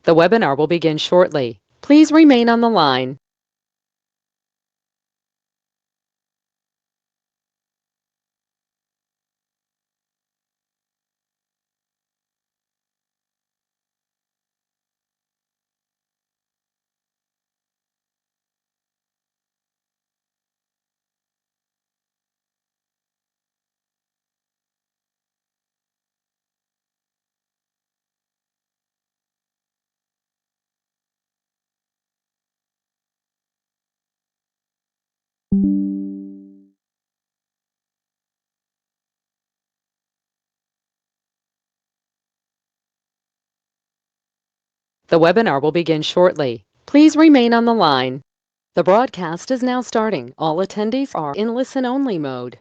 The webinar will begin shortly. Please remain on the line. The webinar will begin shortly. Please remain on the line. The broadcast is now starting. All attendees are in listen-only mode.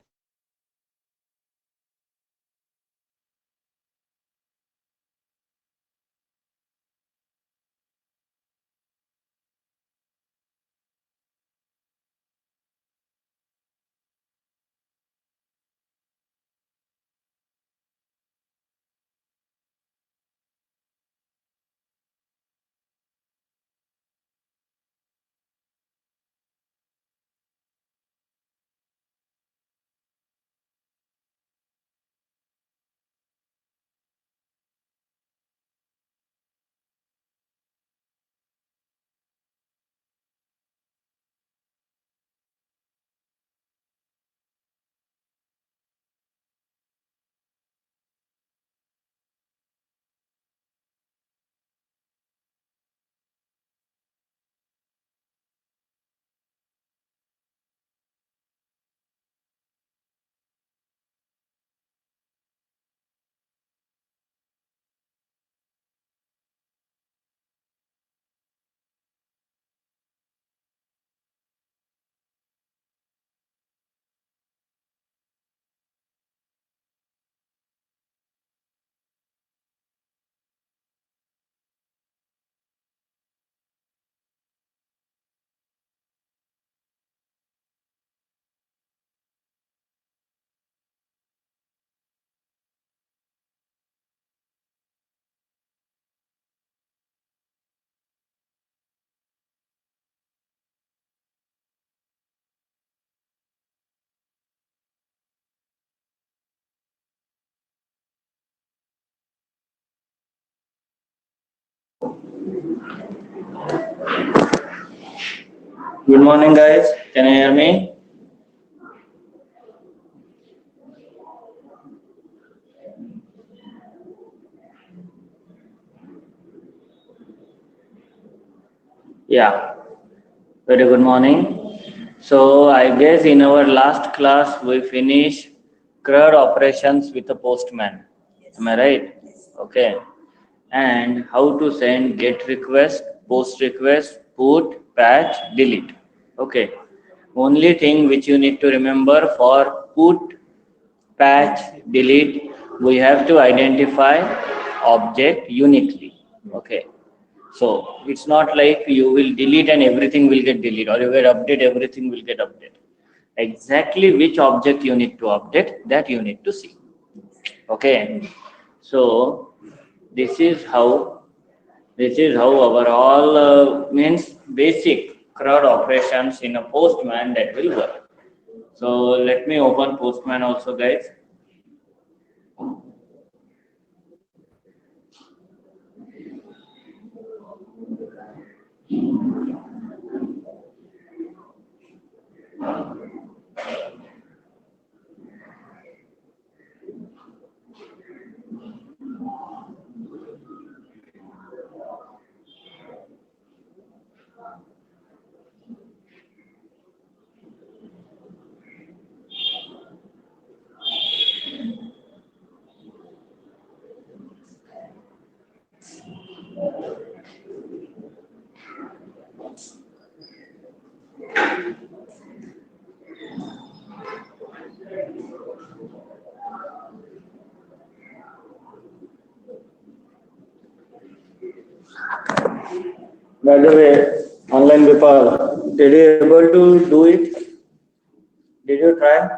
Good morning, guys. Can you hear me? Yeah, very good morning. So I guess in our last class we finished CRUD operations with a postman. Am I right? Okay. And how to send get request, post request, put, patch, delete. Okay. Only thing which you need to remember for put, patch, delete, we have to identify object uniquely. Okay. So it's not like you will delete and everything will get deleted, or you will update, everything will get updated. Exactly which object you need to update, that you need to see. Okay. So this is how our all means basic CRUD operations in a postman that will work. So let me open postman also, guys. By the way, online Vipal, did you able to do it? Did you try?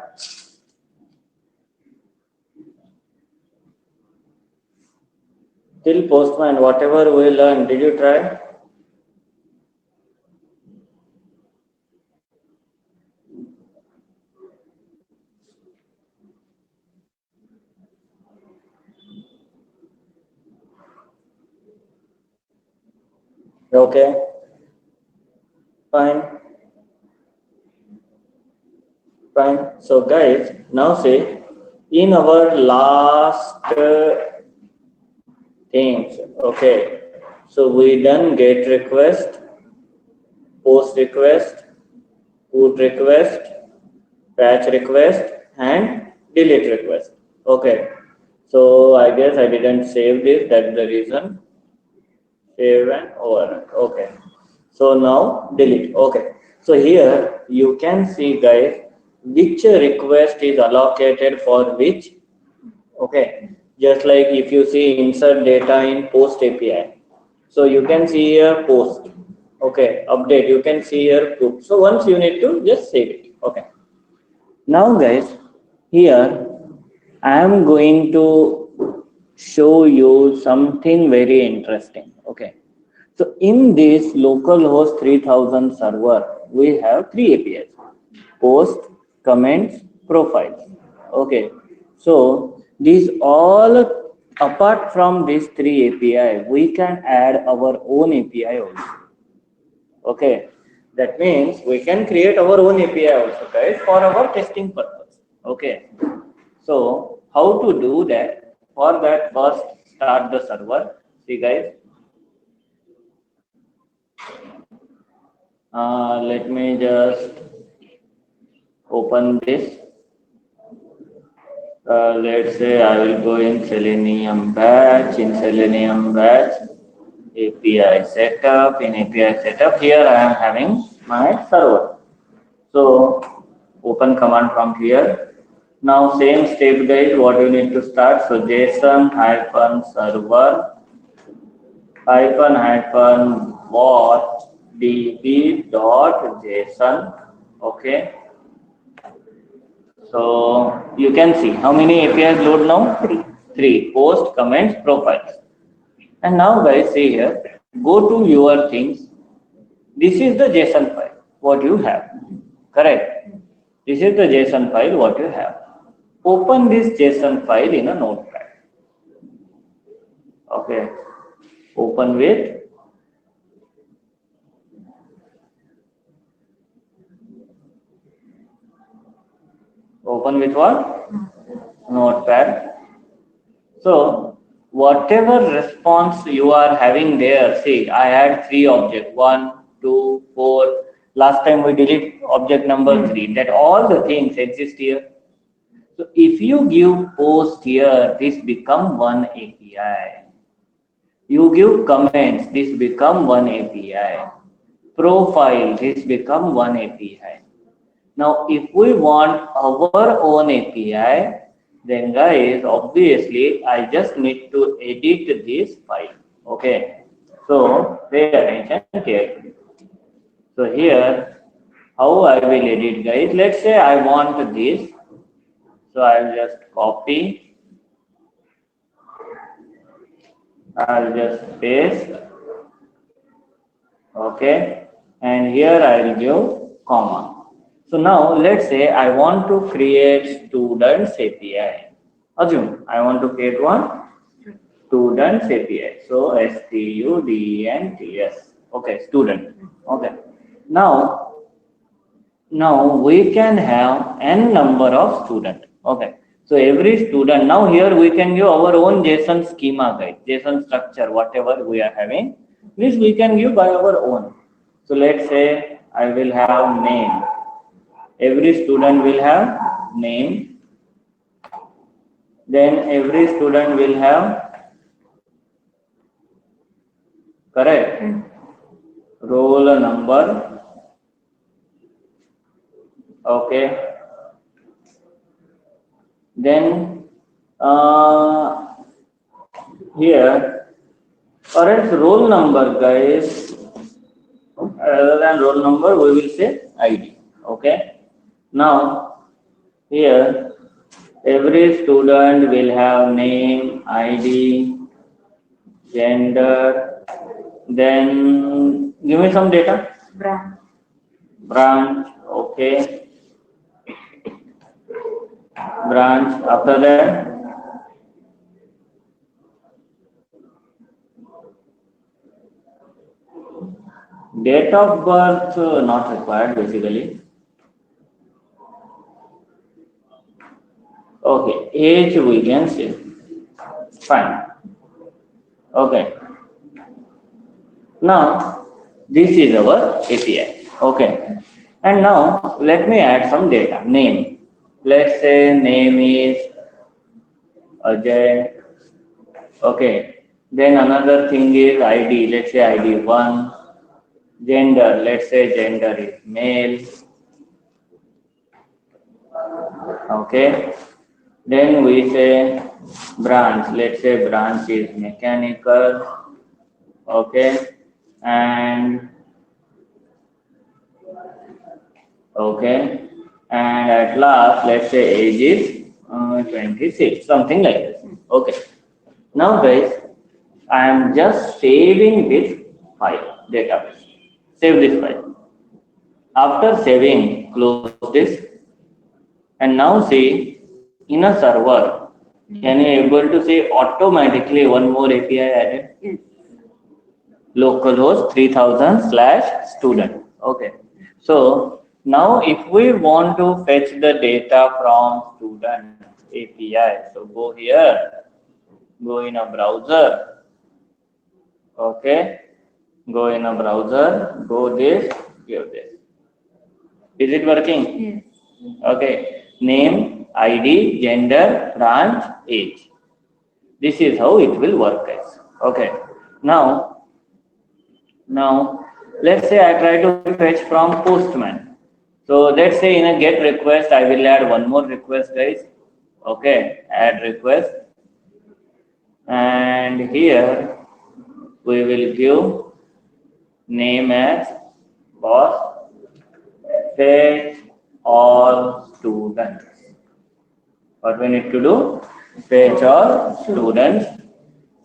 till Postman, whatever we learned, did you try? Okay, fine, fine. So guys, now say, in our last things, okay, so we done get request, post request, put request, patch request, and delete request. Okay, so I guess I didn't save this, that's the reason. Save and overrun. Okay, so now delete. Okay, so here you can see guys which request is allocated for which. Okay, just like if you see insert data in post API, so you can see here post. Okay, update, you can see here group. So once you need to just save it. Okay, now guys, here I am going to show you something very interesting. Okay, so in this localhost 3000 server, we have three APIs: post, comments, profiles. Okay, so these all, apart from these three API, we can add our own API also. Okay, that means we can create our own API also, guys, for our testing purpose. Okay, so how to do that? For that, first start the server. See, guys. Let me just open this. Let's say I will go in Selenium batch. In Selenium batch, API setup. In API setup, here I am having my server. So open command from here. Now same step, guys. What you need to start? So JSON hyphen server hyphen what db.json. Okay, so you can see how many APIs load now? Three: post, comments, profiles. And now guys, see here, go to your things. This is the JSON file what you have, correct? This is the JSON file what you have. Open this JSON file in a notepad. Okay, open with what? Notepad. So whatever response you are having there, see, I had three objects, 1, 2, 4. Last time we delete object number 3. That all the things exist here. So if you give post here, this become one API. You give comments, this become one API. Profile, this become one API. Now, if we want our own API, then guys, obviously, I just need to edit this file. Okay. So, pay attention carefully. So here, how I will edit, guys? Let's say I want this. So I'll just copy. I'll just paste. Okay. And here I'll give comma. So now let's say I want to create students API. Assume I want to create one students API. So students. Okay, student. Okay. Now we can have n number of students. Okay. So every student, now here we can give our own JSON schema, guys, JSON structure, whatever we are having, this we can give by our own. So let's say I will have name. Every student will have name. Then every student will have, correct, roll number. Okay. Then here, or else roll number, guys. Rather than roll number, we will say ID. Okay. Now here every student will have name, ID, gender, then give me some data. Branch, okay. Branch, after that, date of birth, not required basically. Okay, age we can say. Fine. Okay. Now, this is our API. Okay. And now, let me add some data. Name. Let's say name is Ajay. Okay. Then another thing is ID. Let's say ID 1. Gender. Let's say gender is male. Okay. Then we say branch. Let's say branch is mechanical. Okay. And okay, and at last, let's say age is 26, something like this. Okay. Now, guys, I am just saving this file, database. Save this file. After saving, close this, and now see in a server. Can you able to say automatically one more API added? Yes. Localhost 3000 slash student. Okay. So now if we want to fetch the data from student API, so go here, go in a browser. Okay. Go in a browser, go this, give this. Is it working? Yes. Okay. Name, ID, gender, branch, age. This is how it will work, guys. Okay. Now, let's say I try to fetch from Postman. So let's say in a get request, I will add one more request, guys. Okay, add request. And here we will give name as boss, fetch all students. What we need to do? Fetch all students.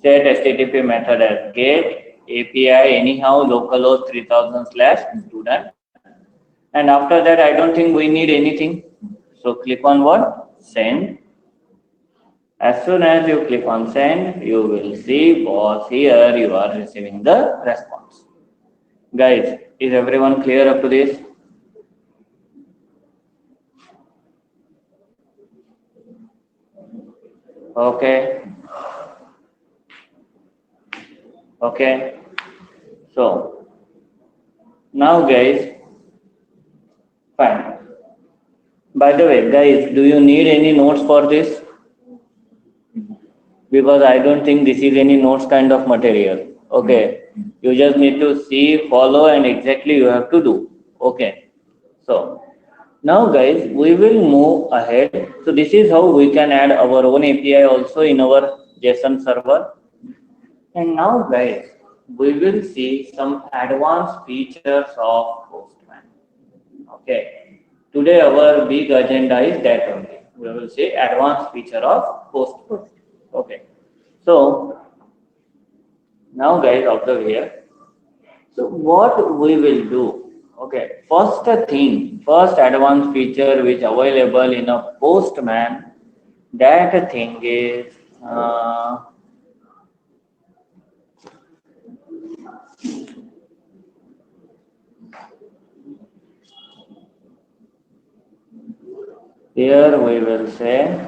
Set HTTP method as get API anyhow localhost 3000 slash student. And after that, I don't think we need anything. So click on what? Send. As soon as you click on send, you will see boss here, you are receiving the response. Guys, is everyone clear up to this? Okay. Okay. So now guys, fine. By the way, guys, do you need any notes for this? Because I don't think this is any notes kind of material. Okay. You just need to see, follow, and exactly you have to do. Okay. So now guys, we will move ahead. So this is how we can add our own API also in our JSON server. And now guys, we will see some advanced features of Postman. Okay. Today our big agenda is that only. We will see advanced feature of Postman. Okay. So now guys, observe here. So what we will do? Okay. First advanced feature which available in a Postman. That thing is here we will say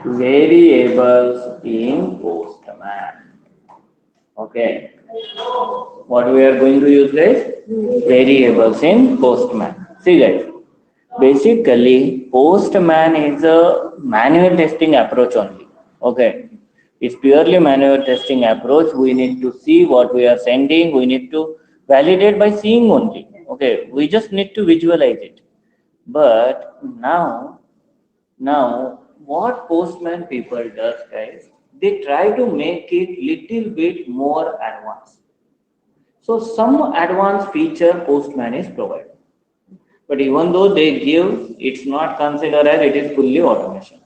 variables in Postman. Okay. What we are going to use is variables in Postman. See guys, basically Postman is a manual testing approach only. Okay. It's purely manual testing approach. We need to see what we are sending. We need to validate by seeing only. Okay. We just need to visualize it. But now what Postman people does, guys, they try to make it little bit more advanced. So some advanced feature Postman is provided. But even though they give, it's not considered as it is fully automation.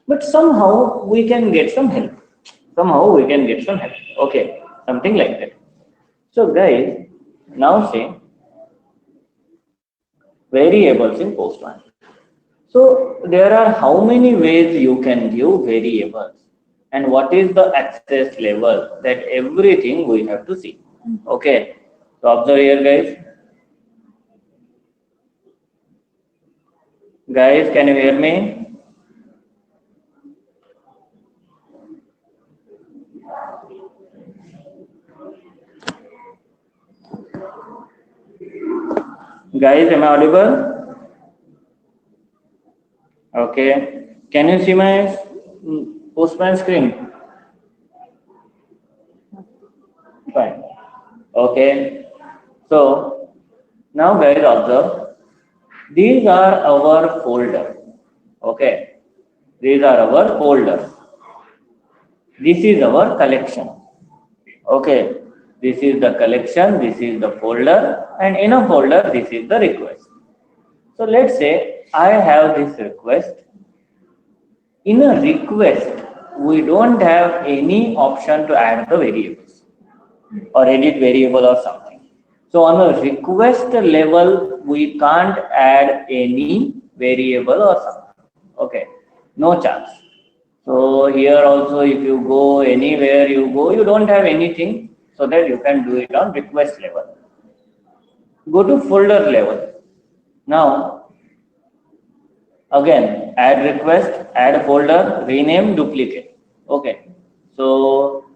but somehow we can get some help. Somehow we can get some help. Okay, something like that. So guys, now say variables in Postman. So there are how many ways you can give variables, and what is the access level, that everything we have to see. Okay, so observe here guys. Guys, can you hear me? Guys, am I audible? Okay. Can you see my Postman screen? Fine. Okay. So now guys observe. These are our folder. Okay. These are our folders. This is our collection. Okay. This is the collection. This is the folder. And in a folder, this is the request. So let's say I have this request. In a request, we don't have any option to add the variables or edit variable or something. So on a request level, we can't add any variable or something. Okay, no chance. So here also, if you go anywhere you go, you don't have anything, so that you can do it on request level. Go to folder level. Now, again, add request, add folder, rename, duplicate. Okay. So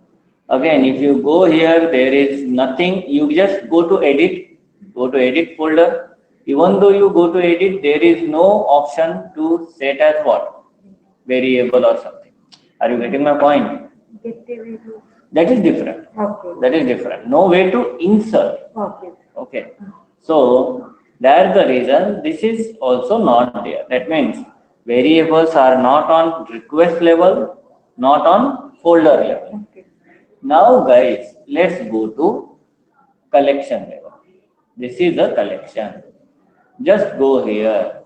again, if you go here, there is nothing. You just go to edit folder. Even though you go to edit, there is no option to set as what? Variable or something. Are you getting my point? That is different. Okay. That is different. No way to insert. Okay. Okay. So that's the reason this is also not there. That means variables are not on request level, not on folder level. Okay. Now guys, let's go to collection level. This is the collection. Just go here.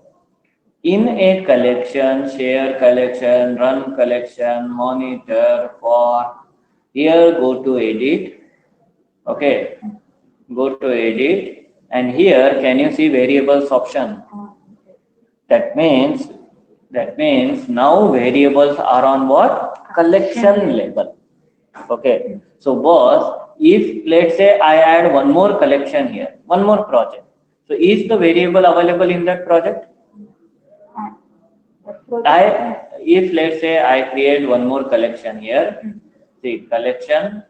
In a collection, share collection, run collection, monitor, for. Here go to edit. Okay. Go to edit. And here, can you see variables option? That means now variables are on what? Collection level. Okay. So boss, if let's say I add one more collection here, one more project. So is the variable available in that project? If let's say I create one more collection here, see collection,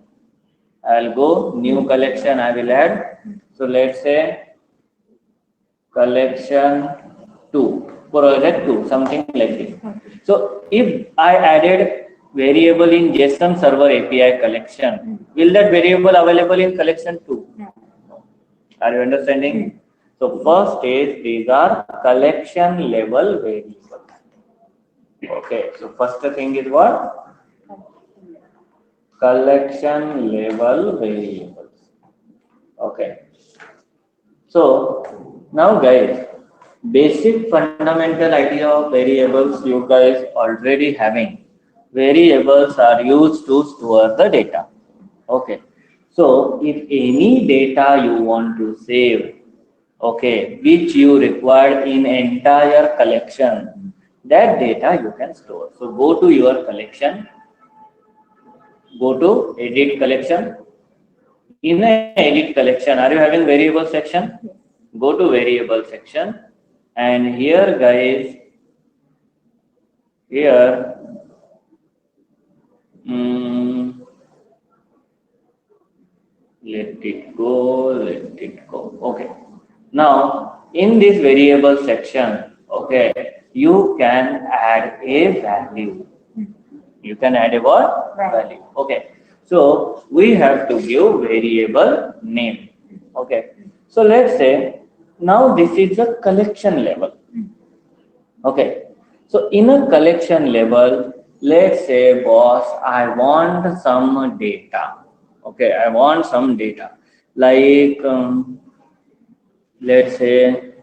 I'll go new collection I will add. So let's say collection 2, project 2, something like this. So if I added variable in JSON server API collection, will that variable available in collection 2? No. Are you understanding? So first is these are collection level variables. Okay, so first thing is what? Collection level variables. Okay. So now guys, basic fundamental idea of variables you guys already having. Variables are used to store the data. Okay. So if any data you want to save, okay, which you require in entire collection, that data you can store. So go to your collection, go to edit collection. In a edit collection, are you having variable section? Go to variable section, and here guys, here let it go. Okay. Now in this variable section, okay, you can add a value. You can add a what? Value. Okay. So we have to give variable name. Okay. So let's say now this is a collection level. Okay. So in a collection level, let's say boss, I want some data. Okay, I want some data. Like let's say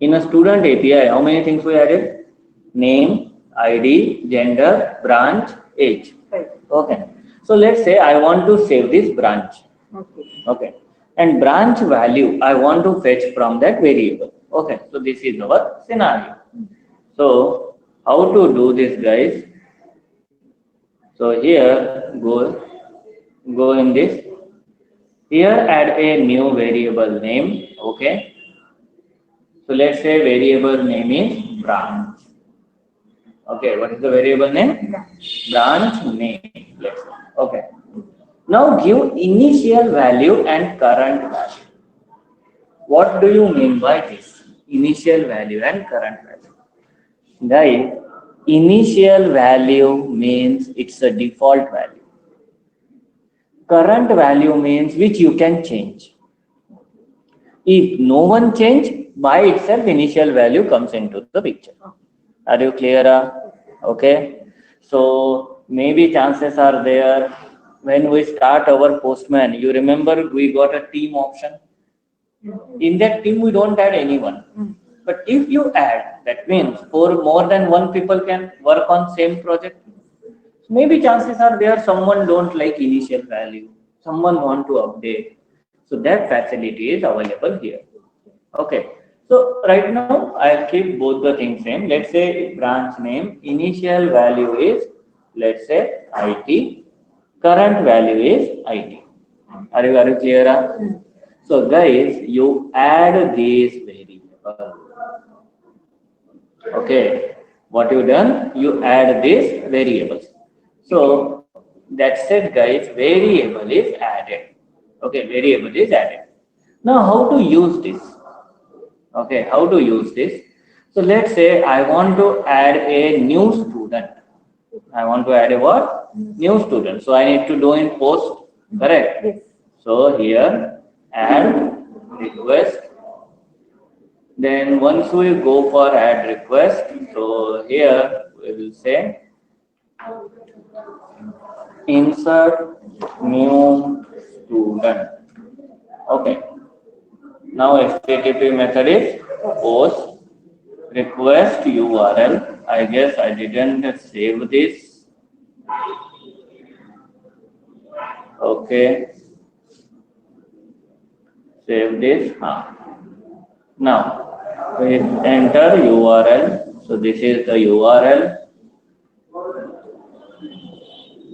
in a student API, how many things we added? Name, ID, gender, branch, age. Right. Okay. So let's say I want to save this branch. Okay. Okay. And branch value I want to fetch from that variable. Okay. So this is our scenario. So how to do this, guys? So here go in this. Here add a new variable name. Okay. So let's say variable name is branch. Okay, what is the variable name? Branch name. Let's say. Okay. Now give initial value and current value. What do you mean by this? Initial value and current value. Guys, initial value means it's a default value. Current value means which you can change. If no one change, by itself initial value comes into the picture. Are you clear? Okay. So maybe chances are there when we start our Postman, you remember we got a team option. In that team we don't add anyone. But if you add, that means for more than one people can work on same project. Maybe chances are there someone don't like initial value, someone want to update. So that facility is available here. Okay. So right now I'll keep both the things same. Let's say branch name, initial value is, let's say IT, current value is IT. Are you clear? So guys, you add these variables. Okay. What you done? You add these variables. So that's it, guys. Variable is added. Okay, variable is added. Now how to use this? Okay, how to use this? So let's say I want to add a new student. I want to add a what? New student. So I need to do in post, correct? Yes. So here add request. Then once we go for add request, so here we will say insert new student. Okay. Now HTTP method is post request URL. I guess I didn't save this. Okay. Save this. Now we enter URL. So this is the URL.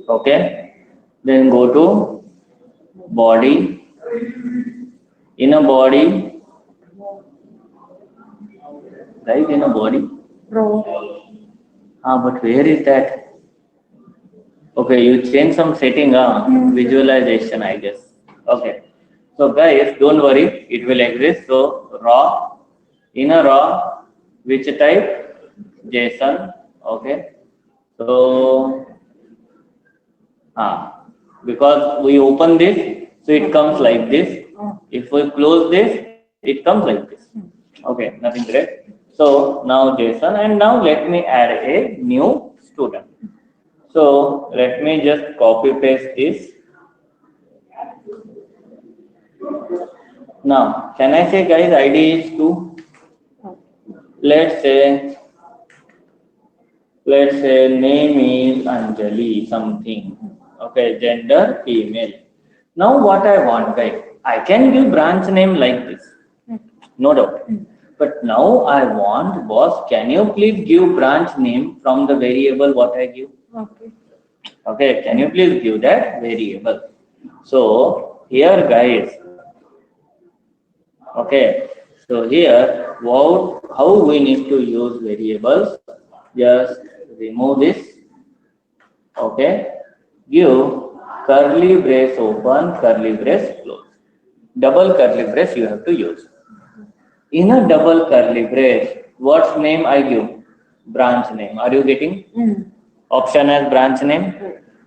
Okay. Then go to body. In a body, right? In a body. Row. But where is that? Okay, you change some setting, visualization, I guess. Okay. So guys, don't worry, it will exist. So raw, in a raw, which type? JSON. Okay. So, because we open this, so it comes like this. If we close this, it comes like this. Okay, nothing great. So now JSON, and now let me add a new student. So let me just copy paste this. Now, can I say, guys, ID is 2? Let's say name is Anjali something. Okay, gender female. Now what I want, guys, I can give branch name like this, no doubt. But now I want, boss, can you please give branch name from the variable what I give? Okay. Okay, can you please give that variable? So here, guys, okay, so here how we need to use variables? Just remove this. Okay, give curly brace open, curly brace close. Double curly brace you have to use. In a double curly brace, what's name I give? Branch name. Are you getting? Option as branch name.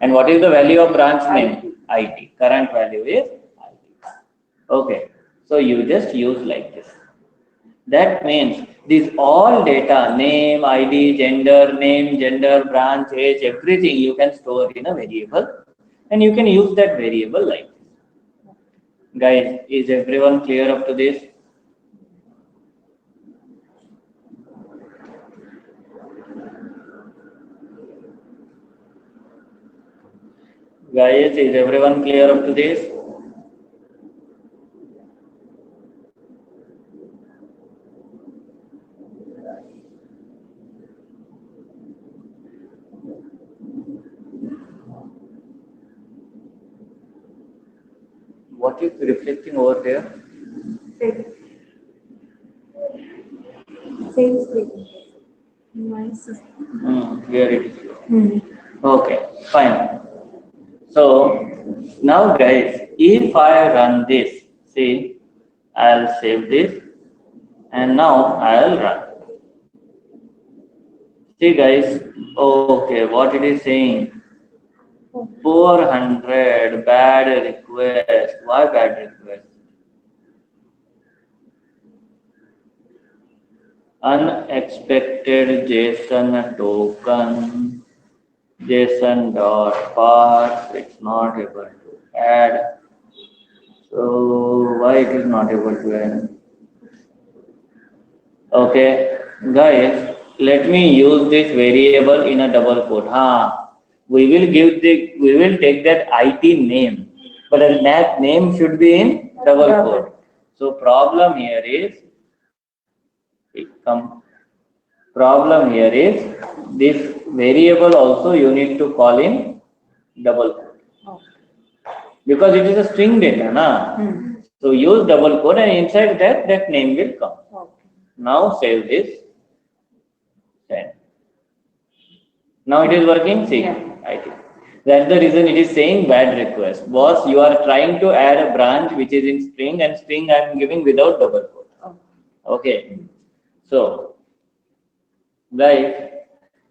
And what is the value of branch name? IT. Current value is IT. Okay. So you just use like this. That means these all data, name, ID, gender, branch, age, everything you can store in a variable, and you can use that variable like this. Guys, is everyone clear up to this? Guys, is everyone clear up to this? What is reflecting over there? Same screen. Nice. Here it is. Okay, fine. So now guys, if I run this, see, I'll save this and now I'll run. See guys, okay, what it is saying? 400 bad request. Why bad request? Unexpected JSON token, JSON dot parse. It's not able to add. So why it is not able to add? Okay, guys, let me use this variable in a double quote. We will take that IT name, but that name should be in double quote. So problem here is problem here is this variable also you need to call in double quote because it is a string data, na? So use double quote and inside that name will come. Now save this. Send. Now it is working. See, IT. That's the reason it is saying bad request. Boss, you are trying to add a branch which is in string and string I am giving without double quote. Okay. So, guys,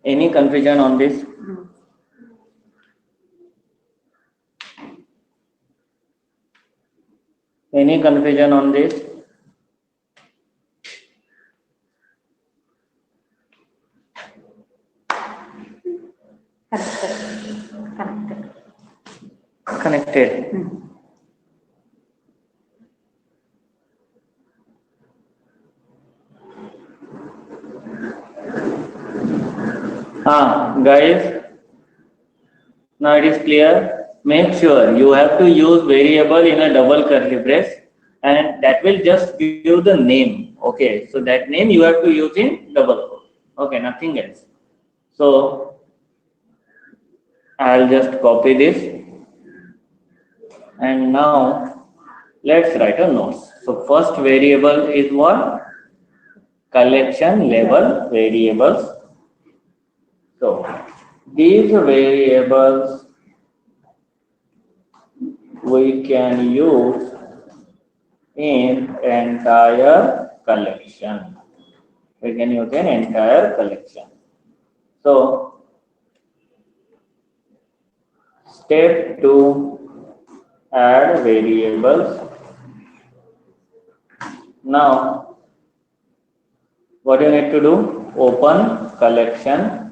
any confusion on this? Any confusion on this? Connected. Guys, now it is clear. Make sure you have to use variable in a double curly brace and that will just give the name. Okay, so that name you have to use in double quote. Okay, nothing else. So I'll just copy this and now let's write a note. So first variable is what? Collection level variables. So these variables we can use in entire collection. We can use an entire collection. So step 2, add variables. Now what you need to do? Open collection.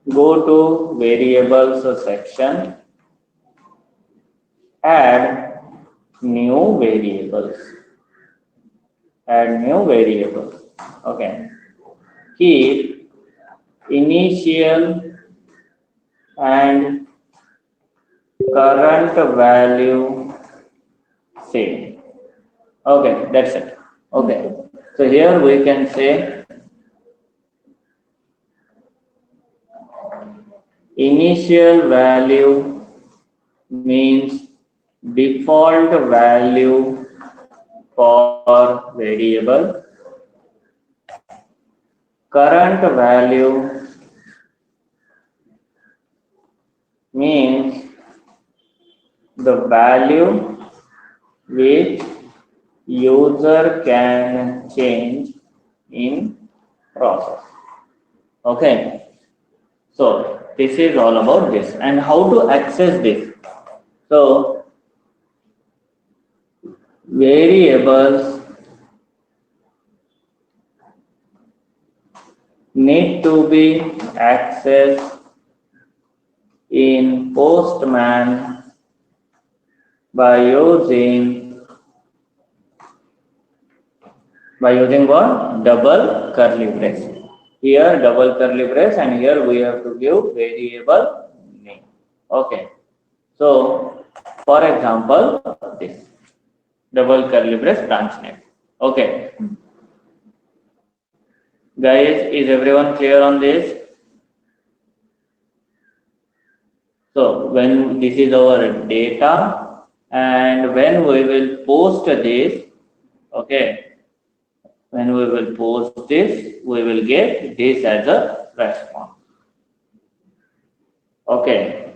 Go to variables section. Add new variables. Add new variables. Okay. Keep initial and current value same. Okay, that's it. Okay. So here we can say initial value means default value for variable. Current value means the value which user can change in process. Okay. So this is all about this and how to access this. So variables need to be accessed in Postman by using what? Double curly brace. Here double curly brace and here we have to give variable Okay. So, for example, this double curly brace branch name. Okay. Guys, is everyone clear on this? So, when this is our data, and when we will post this, okay, when we will post this, we will get this as a response. Okay.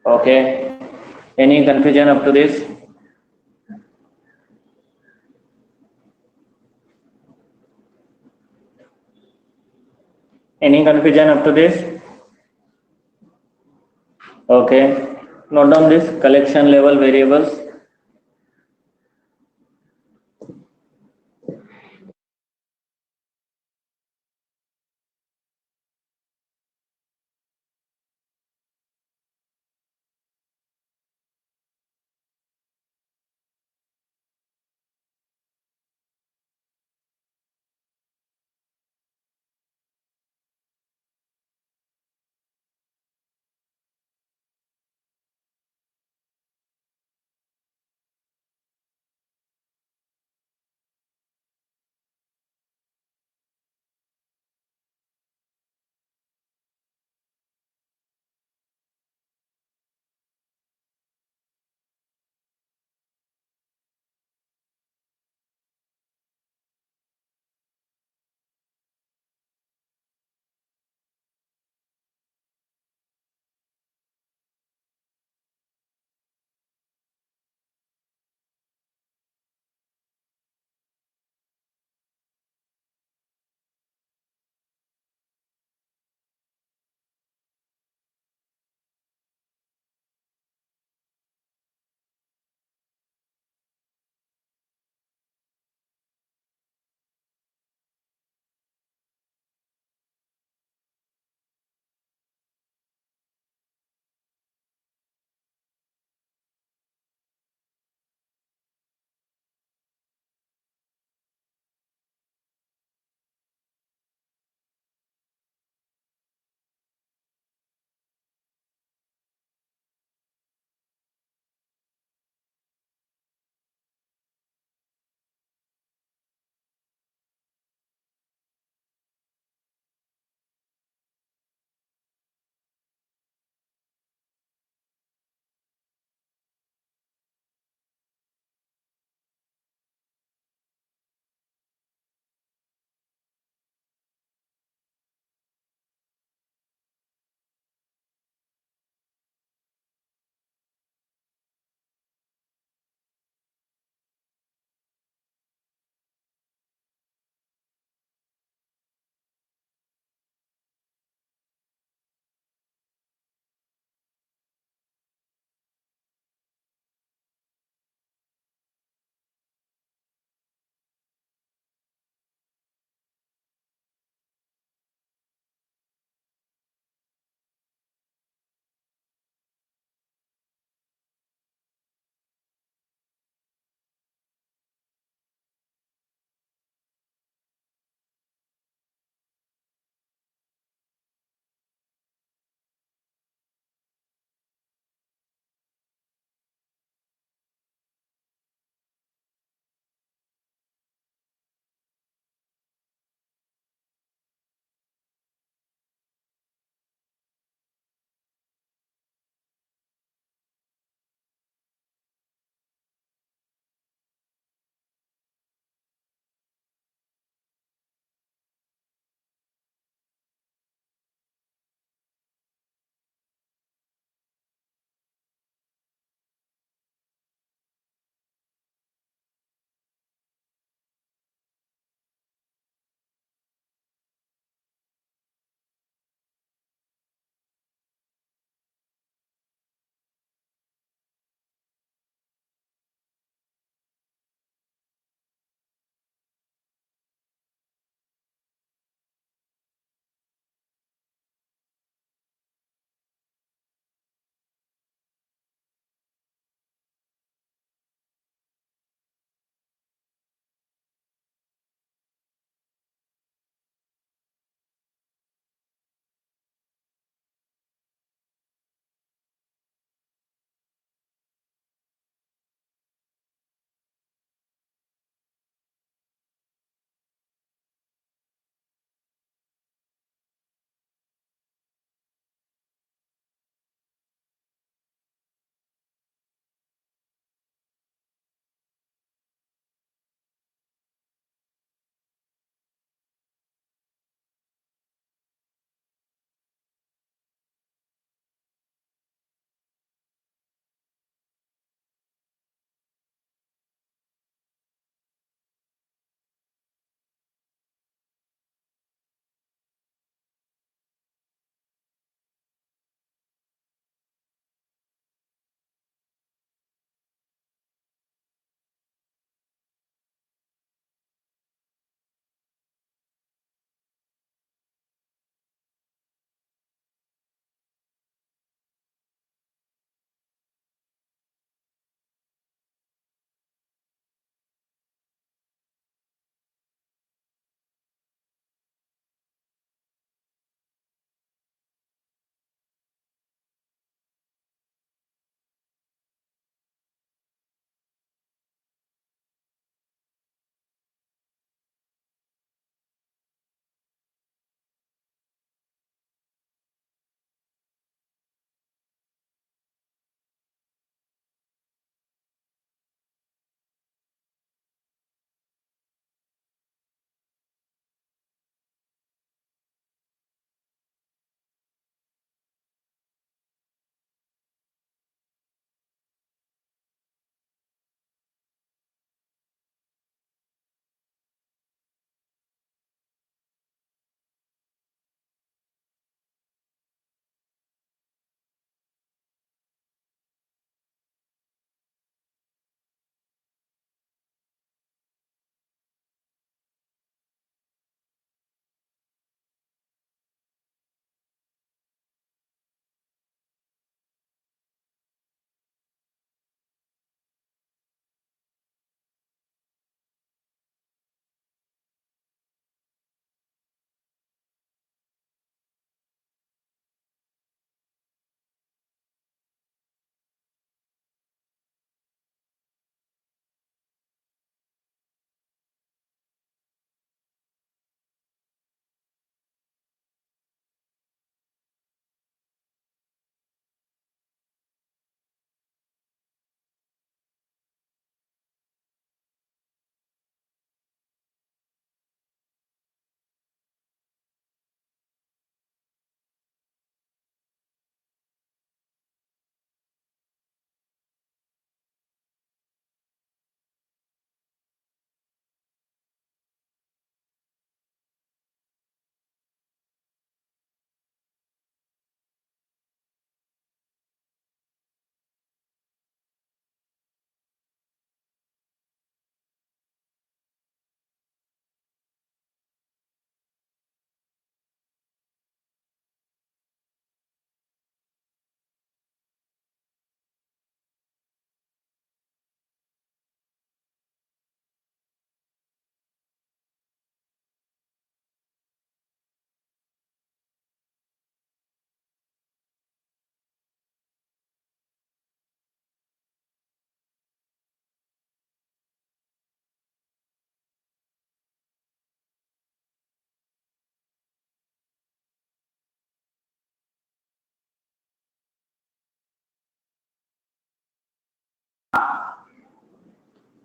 Okay. Any confusion up to this? Any confusion up to this? Okay. Note down this collection level variables.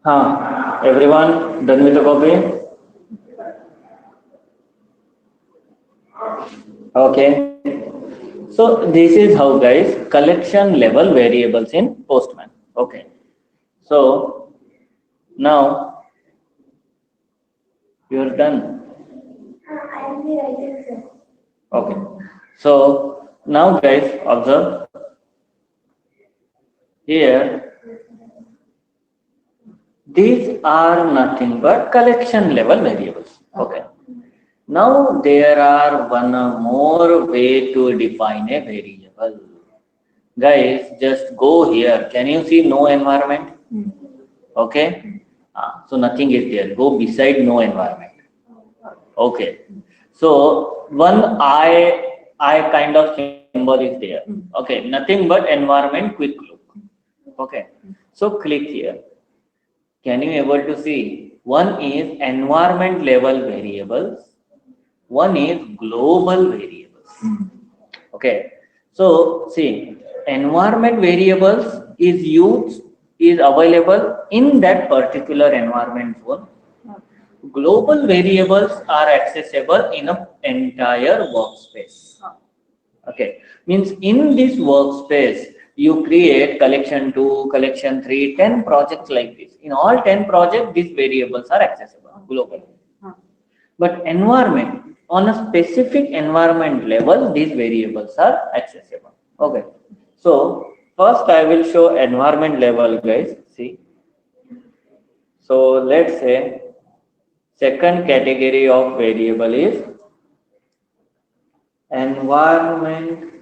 Everyone done with the copy? Okay. So this is how, guys, collection level variables in Postman. Okay. So now you are done. I am the writer, sir. Okay. So now, guys, observe here. These are nothing but collection level variables. Okay. Now there are one more way to define a variable. Guys, just go here. Can you see no environment? Okay. So nothing is there. Go beside no environment. Okay. So one I kind of symbol is there. Okay. Nothing but environment quick look. Okay. So click here. Can you able to see? One is environment level variables. One is global variables. Okay. So see, environment variables is available in that particular environment zone. Global variables are accessible in an entire workspace. Okay, means in this workspace, you create collection 2, collection 3, 10 projects like this. In all 10 projects, these variables are accessible globally. But environment, on a specific environment level, these variables are accessible. Okay, so first I will show environment level, guys. See, so let's say second category of variable is environment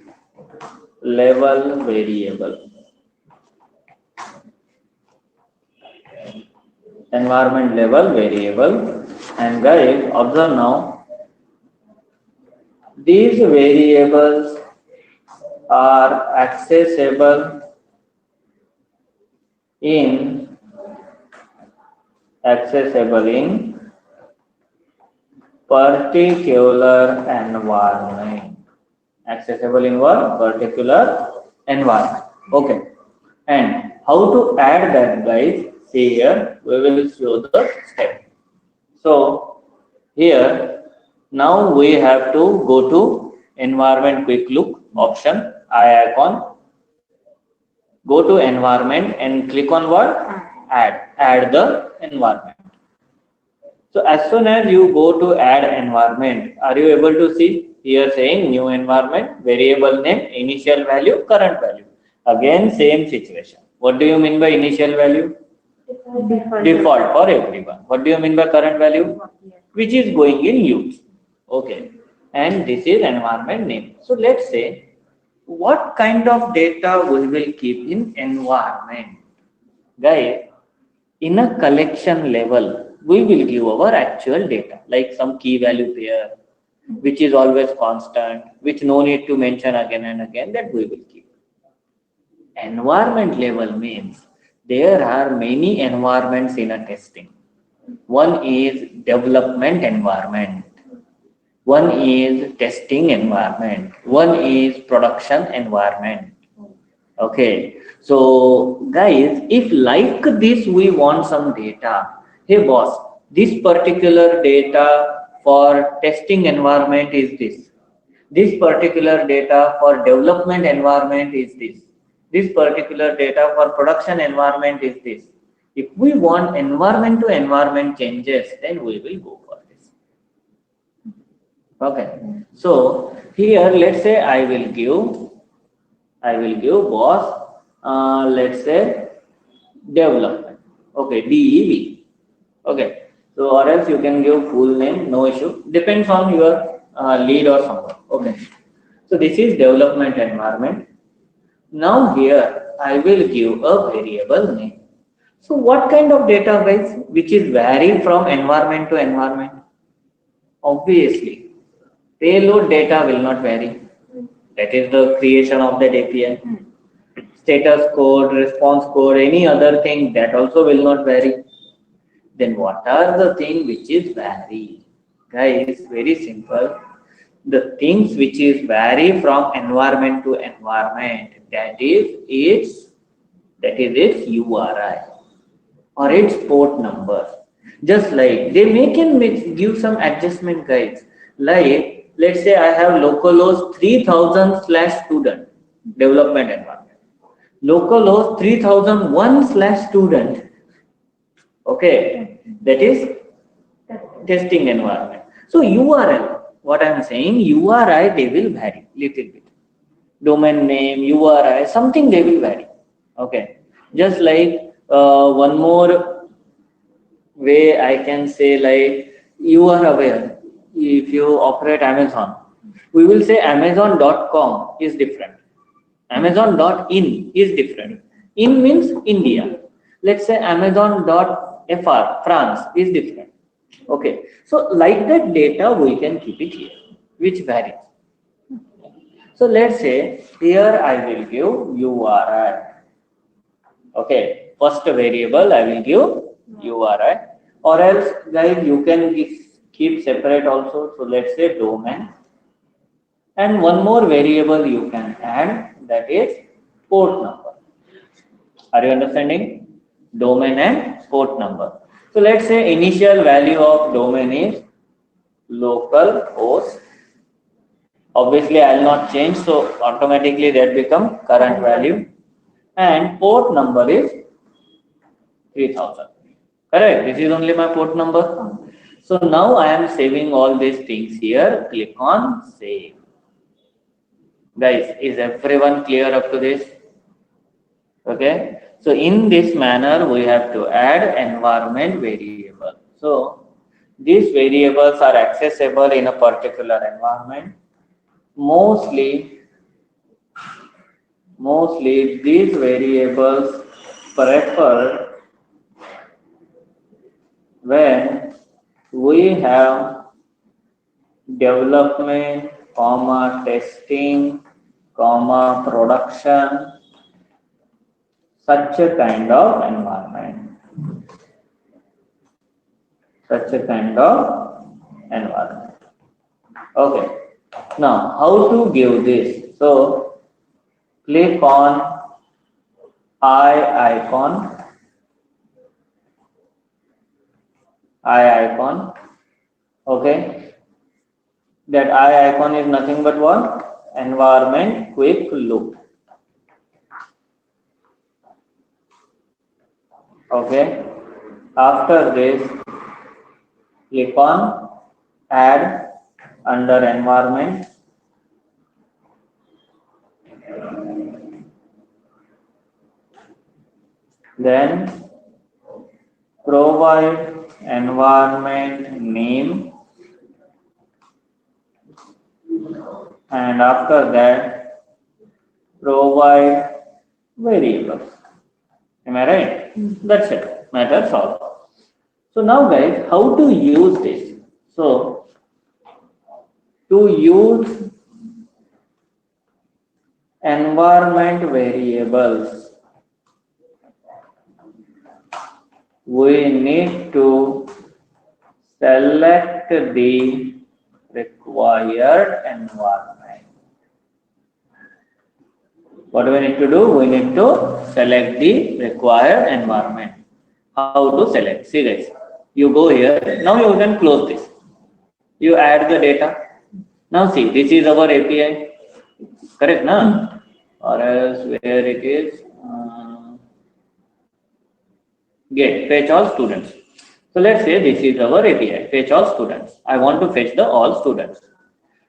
level variable. Environment level variable, and guys, observe now, these variables are accessible in particular environment. Accessible in what? Particular environment. Okay. And how to add that, guys? See here, we will show the step. So here, now we have to go to environment quick look option, eye icon. Go to environment and click on what? Add the environment. So as soon as you go to add environment, are you able to see here saying new environment, variable name, initial value, current value. Again, same situation. What do you mean by initial value? Default for everyone. What do you mean by current value? Which is going in use. Okay. And this is environment name. So let's say, what kind of data we will keep in environment? Guys, in a collection level, we will give our actual data, like some key value pair, which is always constant, which no need to mention again and again, that we will keep. Environment level means there are many environments in a testing. One is development environment. One is testing environment. One is production environment. Okay. So guys, if like this we want some data, hey boss, this particular data for testing environment is this. This particular data for development environment is this. This particular data for production environment is this. If we want environment to environment changes, then we will go for this. Okay. So here, let's say I will give boss, let's say development. Okay, DEV. Okay. So or else you can give full name, no issue. Depends on your lead or someone. Okay. So this is development environment. Now here I will give a variable name. So what kind of data, guys, which is vary from environment to environment? Obviously, payload data will not vary. That is the creation of that API. Status code, response code, any other thing, that also will not vary. Then what are the things which is vary? Guys, very simple. The things which is vary from environment to environment, that is its URI. or its port number. Just like they give some adjustment guides. Like let's say I have localhost 3000 slash student development environment, localhost 3001 slash student. Okay, that is testing environment. So URL, what I am saying, URI they will vary little bit. Domain name, URI, something they will vary. Okay, just like one more way I can say, like you are aware, if you operate Amazon, we will say Amazon.com is different. Amazon.in is different. In means India. Let's say Amazon.fr, France is different. Okay. So like that data we can keep it here, which varies. So let's say here I will give URI. Okay. First variable I will give URI, or else guys you can keep separate also. So let's say domain. And one more variable you can add, that is port number. Are you understanding? Domain and port number. So let's say initial value of domain is localhost. Obviously I will not change, so automatically that become current value. And port number is 3000. Correct? This is only my port number. So now I am saving all these things here. Click on save. Guys, is everyone clear up to this? Okay. So in this manner, we have to add environment variable. So these variables are accessible in a particular environment. Mostly these variables preferred when we have development, testing, production, such a kind of environment. Okay. Now, how to give this? So, click on eye icon. Okay. That eye icon is nothing but what? Environment quick look. Okay. After this, click on add under environment. Then provide environment name, and after that provide variables. Am I right? That's it. Matter solved. So now guys, how to use this? So to use environment variables, we need to select the required environment. What do we need to do? We need to select the required environment. How to select? See guys, you go here. Now you can close this. You add the data. Now see, this is our API. Correct, na? Or else where it is? Get fetch all students. So let's say this is our API, fetch all students. I want to fetch the all students.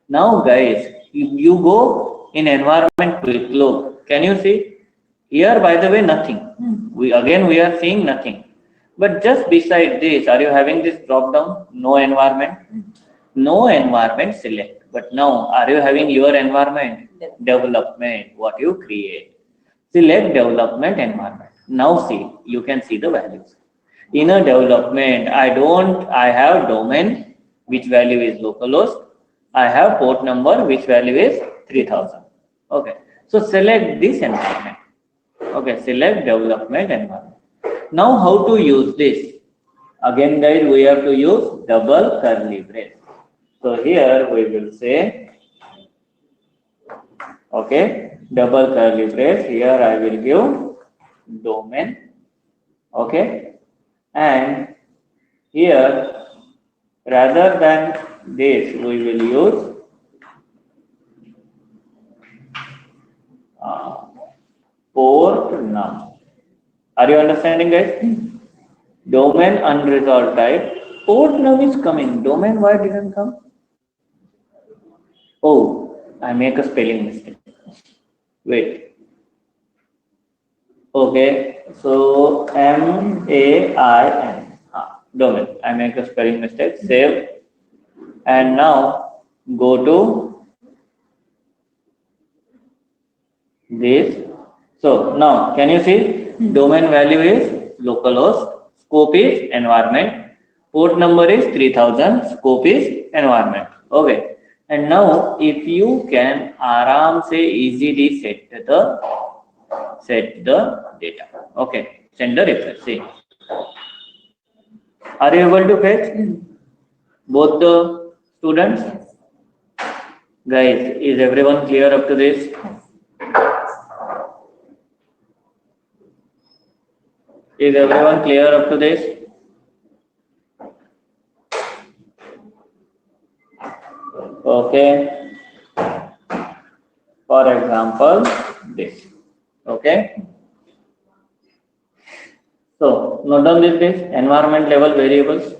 Now guys, you go in environment quick look. Can you see? Here, by the way, nothing. We are seeing nothing. But just beside this, are you having this drop down? No environment. No environment select. But now, are you having your environment? Development, what you create. Select development environment. Now see, you can see the values. In a development, I have domain, which value is localhost. I have port number, which value is 3000. Okay. So select this environment. Okay. Select development environment. Now how to use this? Again guys, we have to use double curly brace. So here we will say, okay, double curly brace. Here I will give domain. Okay. And here, rather than this, we will use uh, port num. Are you understanding, guys? Domain unresolved type. Port num is coming. Domain why didn't come? Oh, I make a spelling mistake. Wait. Okay, so MAIN. Domain. I make a spelling mistake. Save. And now go to this. So now can you see domain value is localhost, scope is environment, port number is 3000, scope is environment. Okay. And now if you can आराम से easily set the data. Okay. Send the request. See. Are you able to fetch both the students? Guys, is everyone clear up to this? Is everyone clear up to this? Okay. For example, this. Okay. So, note down this environment level variables.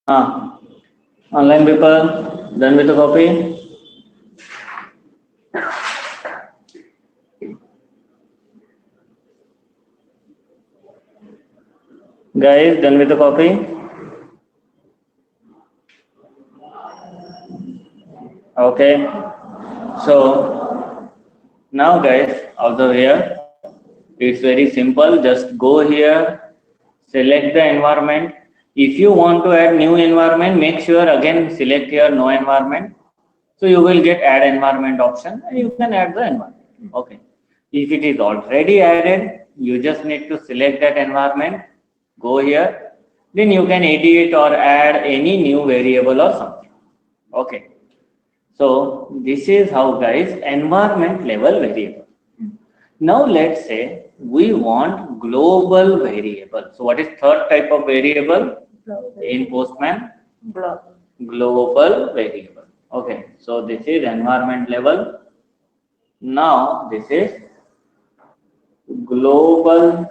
Online people, done with the copy? Guys, done with the copy? Okay. So now guys, observe here. It's very simple. Just go here, select the environment. If you want to add new environment, make sure again select here no environment. So you will get add environment option and you can add the environment. Okay. If it is already added, you just need to select that environment, go here, then you can edit or add any new variable or something. Okay. So this is how guys environment level variable. Now let's say we want global variable. So what is third type of variable in Postman? Global variable. Okay, so this is environment level. Now this is global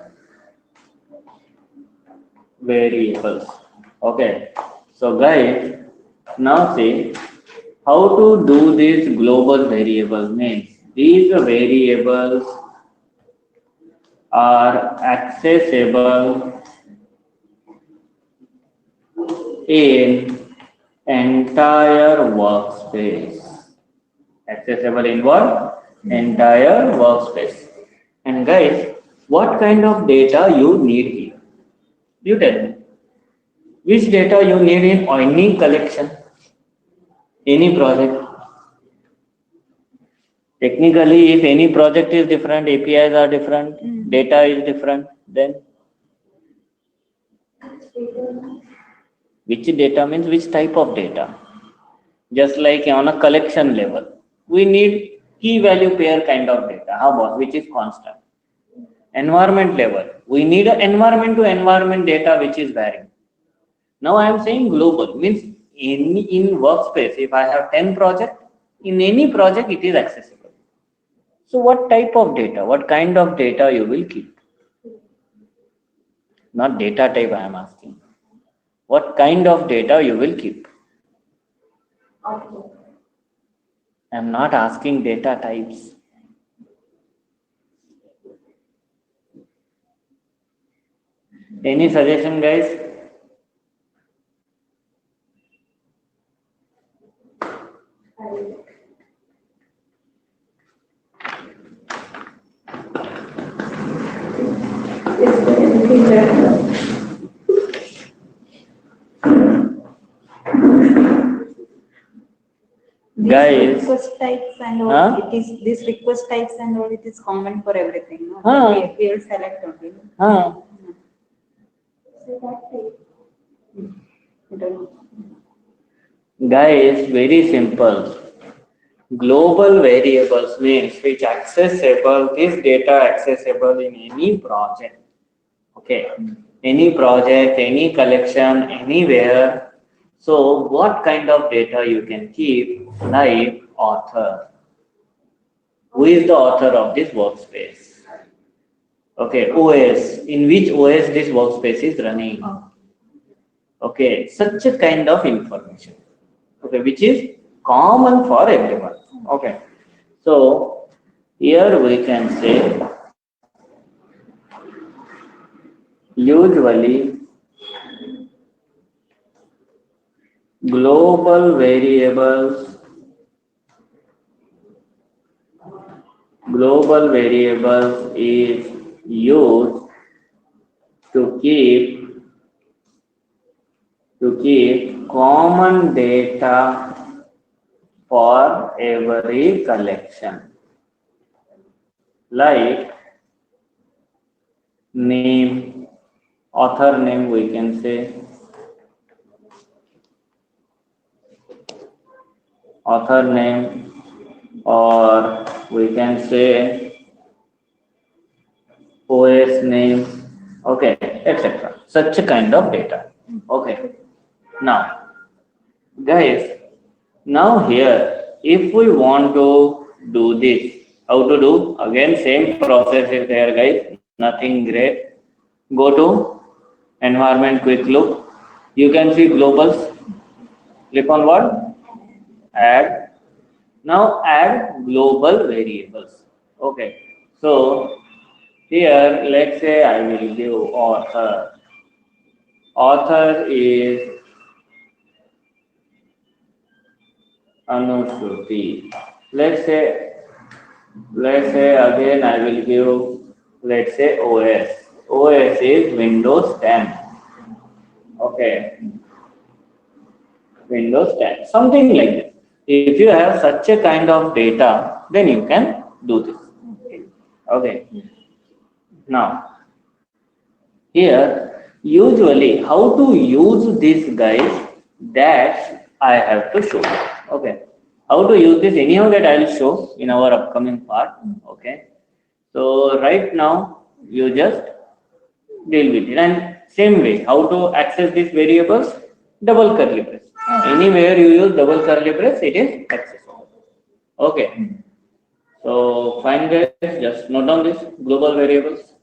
variables. Okay, so guys, now see how to do this global variable means these variables are accessible in entire workspace. Accessible in what? Entire workspace. And guys, what kind of data you need here? You tell me. Which data you need in any collection, any project? Technically, if any project is different, APIs are different, data is different, then which data means which type of data? Just like on a collection level, we need key value pair kind of data. How about which is constant? Environment level, we need an environment to environment data which is varying. Now I am saying global means in workspace. If I have 10 projects, in any project it is accessible. So what type of data? What kind of data you will keep? Not data type I am asking. What kind of data you will keep? I am not asking data types. Any suggestion, guys? Guys, request types and all, Huh? it is this request types and all, it is common for everything. No? Huh? We will select only. Huh? I don't know. Guys, very simple. Global variables means which accessible, this data accessible in any project. Okay, any project, any collection, anywhere. So what kind of data you can keep? Like author. Who is the author of this workspace? Okay, OS. In which OS this workspace is running? Okay, such a kind of information. Okay, which is common for everyone. Okay, so here we can say usually global variables is used to keep common data for every collection, like name, author name we can say, author name, or we can say OS name, okay, etc. Such a kind of data. Okay. Now, guys, now here, if we want to do this, how to do? Again, same process is there, guys. Nothing great. Go to environment quick look. You can see globals. Click on what? Add. Now add global variables. Okay. So here, let's say I will give author. Author is Anushruti. Let's say again I will give, let's say OS. OS is Windows 10. Okay, Windows 10, something like this. If you have such a kind of data, then you can do this. Okay. Now, here, usually, how to use this, guys, that I have to show. Okay. How to use this, anyhow, that I will show in our upcoming part. Okay. So, right now, you just deal with it. And same way, how to access these variables? Double curly brace. Anywhere you use double curly brace, it is accessible. Okay. So, fine, guys, just note down this global variables.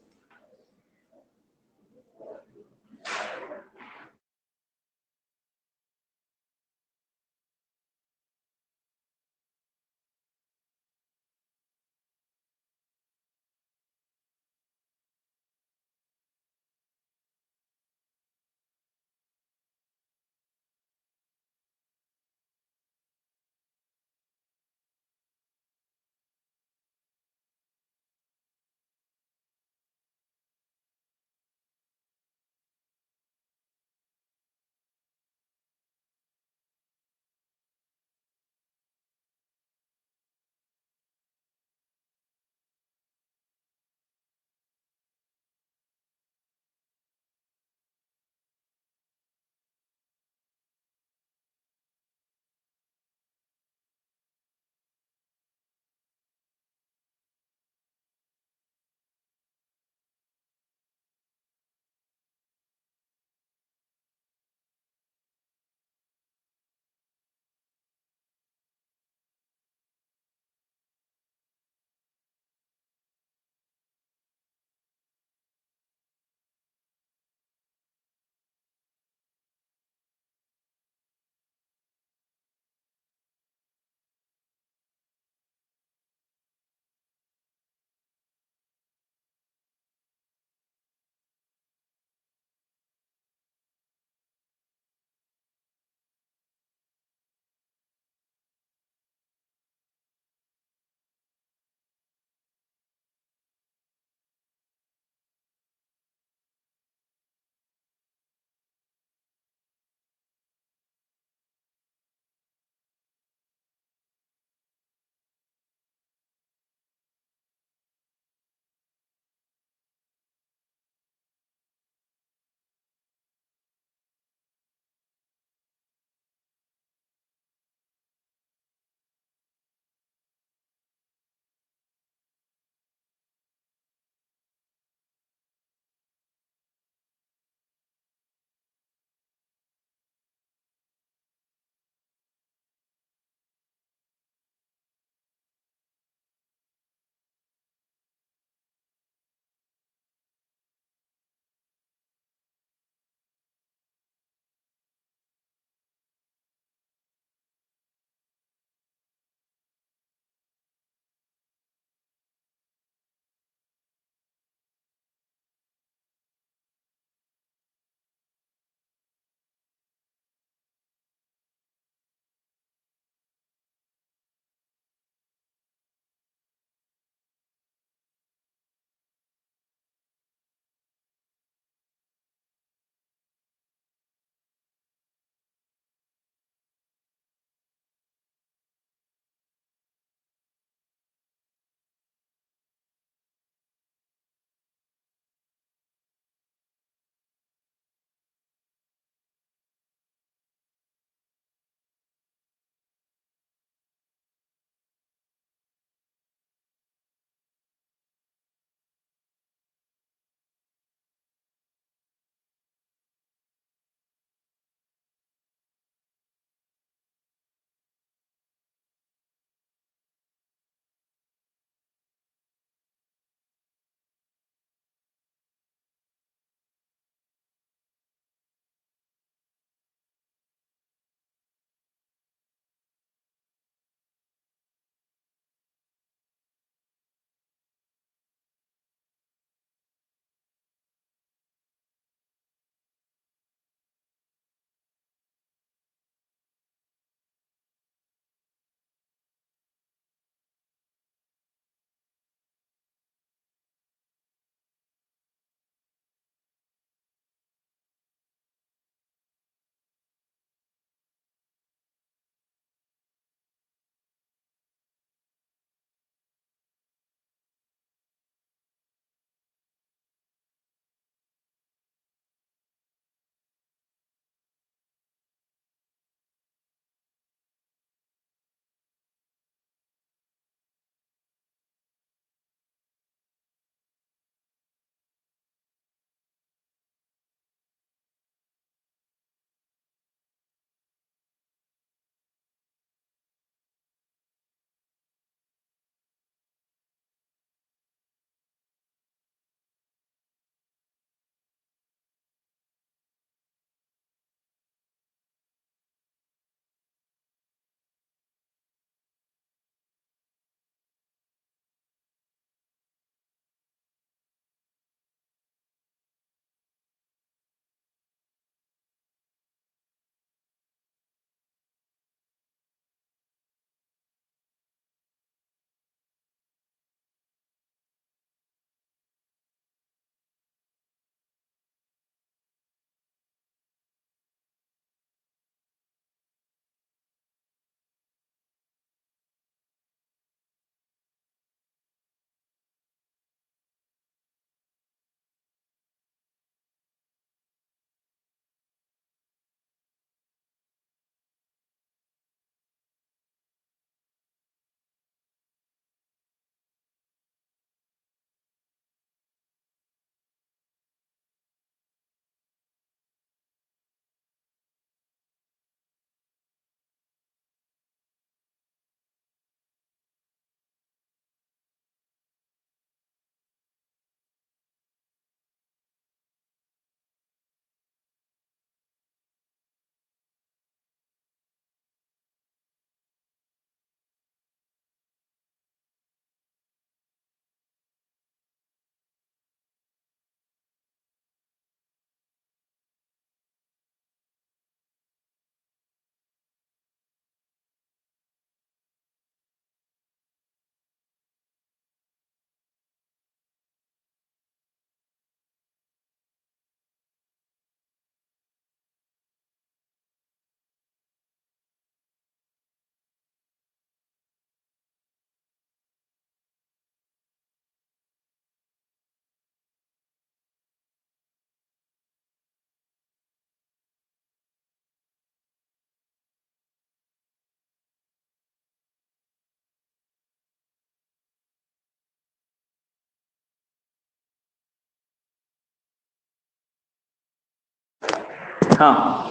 Huh.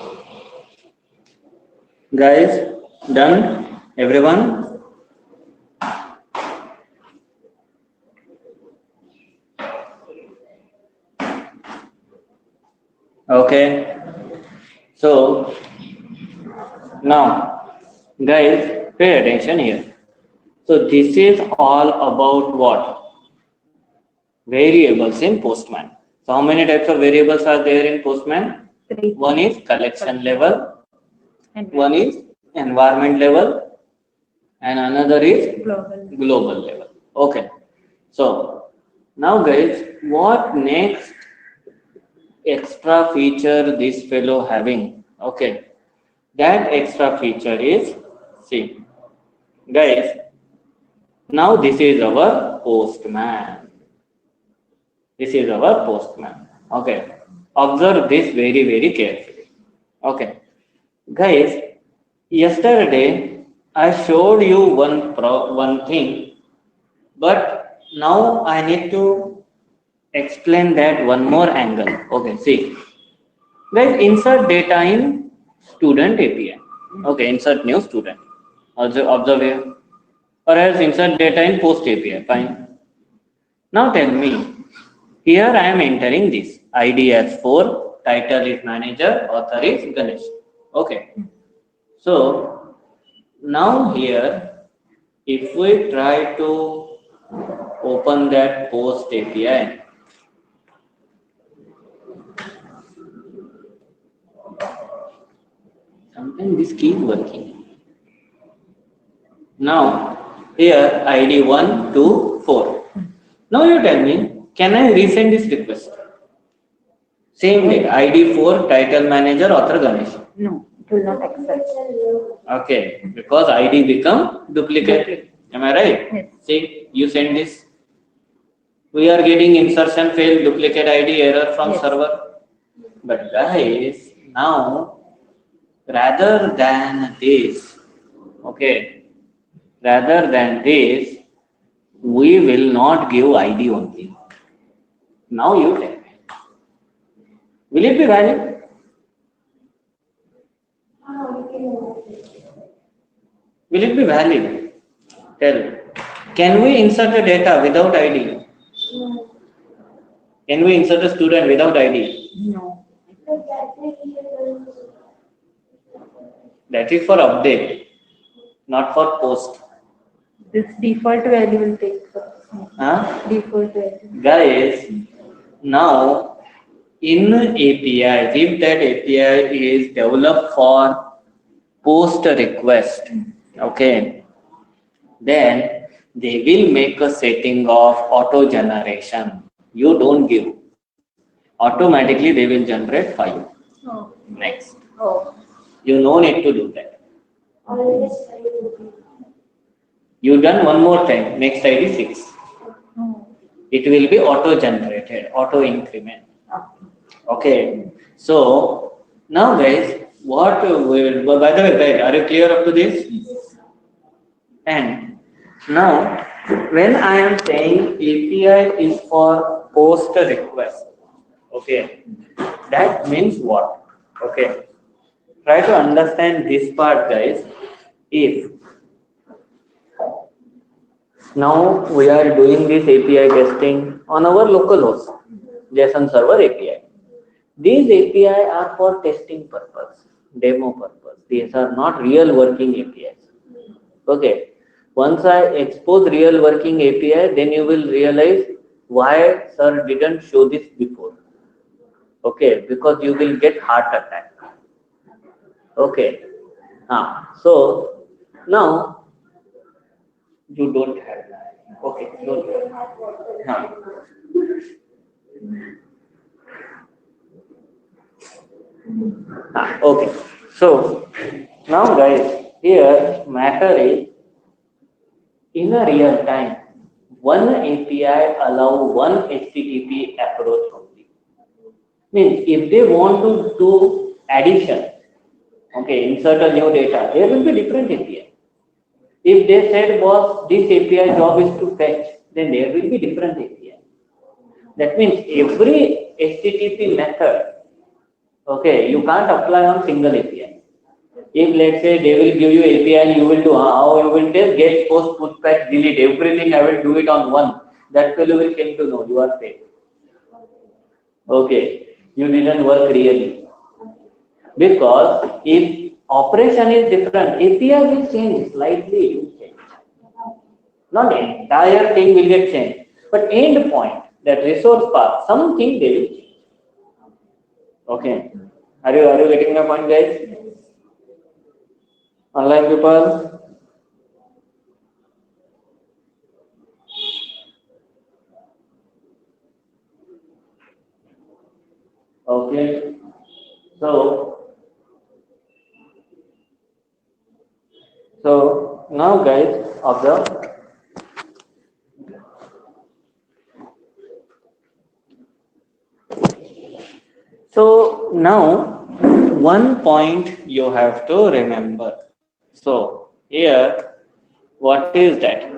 Guys, done? Everyone? Okay. So now, guys, pay attention here. So this is all about what? Variables in Postman. So how many types of variables are there in Postman? 3. One is collection level, And one is environment level, and another is global. level. Okay. So now guys, what next extra feature this fellow having? Okay. That extra feature is, see, guys, now this is our postman. This is our postman. Okay. Observe this very, very carefully. Okay. Guys, yesterday I showed you one thing, but now I need to explain that one more angle. Okay, see. Guys, insert data in student API. Okay, insert new student. Observe here. Or else insert data in post API. Fine. Now tell me, here I am entering this ID as 4, title is manager, author is Ganesh. Okay. So now here, if we try to open that post API, sometimes this keep working. Now here ID 1, 2, 4. Now you tell me, can I resend this request? Same day, ID 4, title manager, author Ganesh. No, it will not accept. Okay, because ID become duplicated. Am I right? Yes. See, you send this. We are getting insertion failed, duplicate ID error from Yes. server. But guys, now rather than this, okay, rather than this, we will not give ID only. Now you tell me. Will it be valid? Will it be valid? Tell. Can we insert a data without ID? No. Can we insert a student without ID? No. So that way we will That is for update, not for post. This default value will take first. Huh? Default value. Guys, now in API, if that API is developed for post request, okay, then they will make a setting of auto generation. You don't give. Automatically they will generate 5. Oh. Next. Oh. You no need to do that. always try to be. You done one more time. Next ID 6. Oh. It will be auto generated, auto increment. Okay. So now guys, what will, by the way, guys, are you clear up to this? And now when I am saying API is for post request, okay, that means what? Okay. Try to understand this part, guys. If now we are doing this API testing on our local host, JSON server API. These API are for testing purpose, demo purpose. These are not real working APIs. Okay. Once I expose real working API, then you will realize why sir didn't show this before. Okay, because you will get heart attack. Okay. So now you don't have that. Okay. Don't. Okay. So now guys, here matter is in a real time, one API allow one HTTP approach only. Means if they want to do addition, okay, insert a new data, there will be different API. If they said, boss, this API job is to fetch, then there will be different API. That means every HTTP method Okay, you can't apply on single API. If let's say they will give you API and you will do how you will just get post put back delete everything. I will do it on one. That fellow will came to know you are fake. Okay, you didn't work really because if operation is different, API will change slightly. It will change. Not the entire thing will get changed, but end point that resource path something they will change. Okay, are you getting my point, guys? Online people. Okay, so now guys observe. So now one point you have to remember. So here, what is that?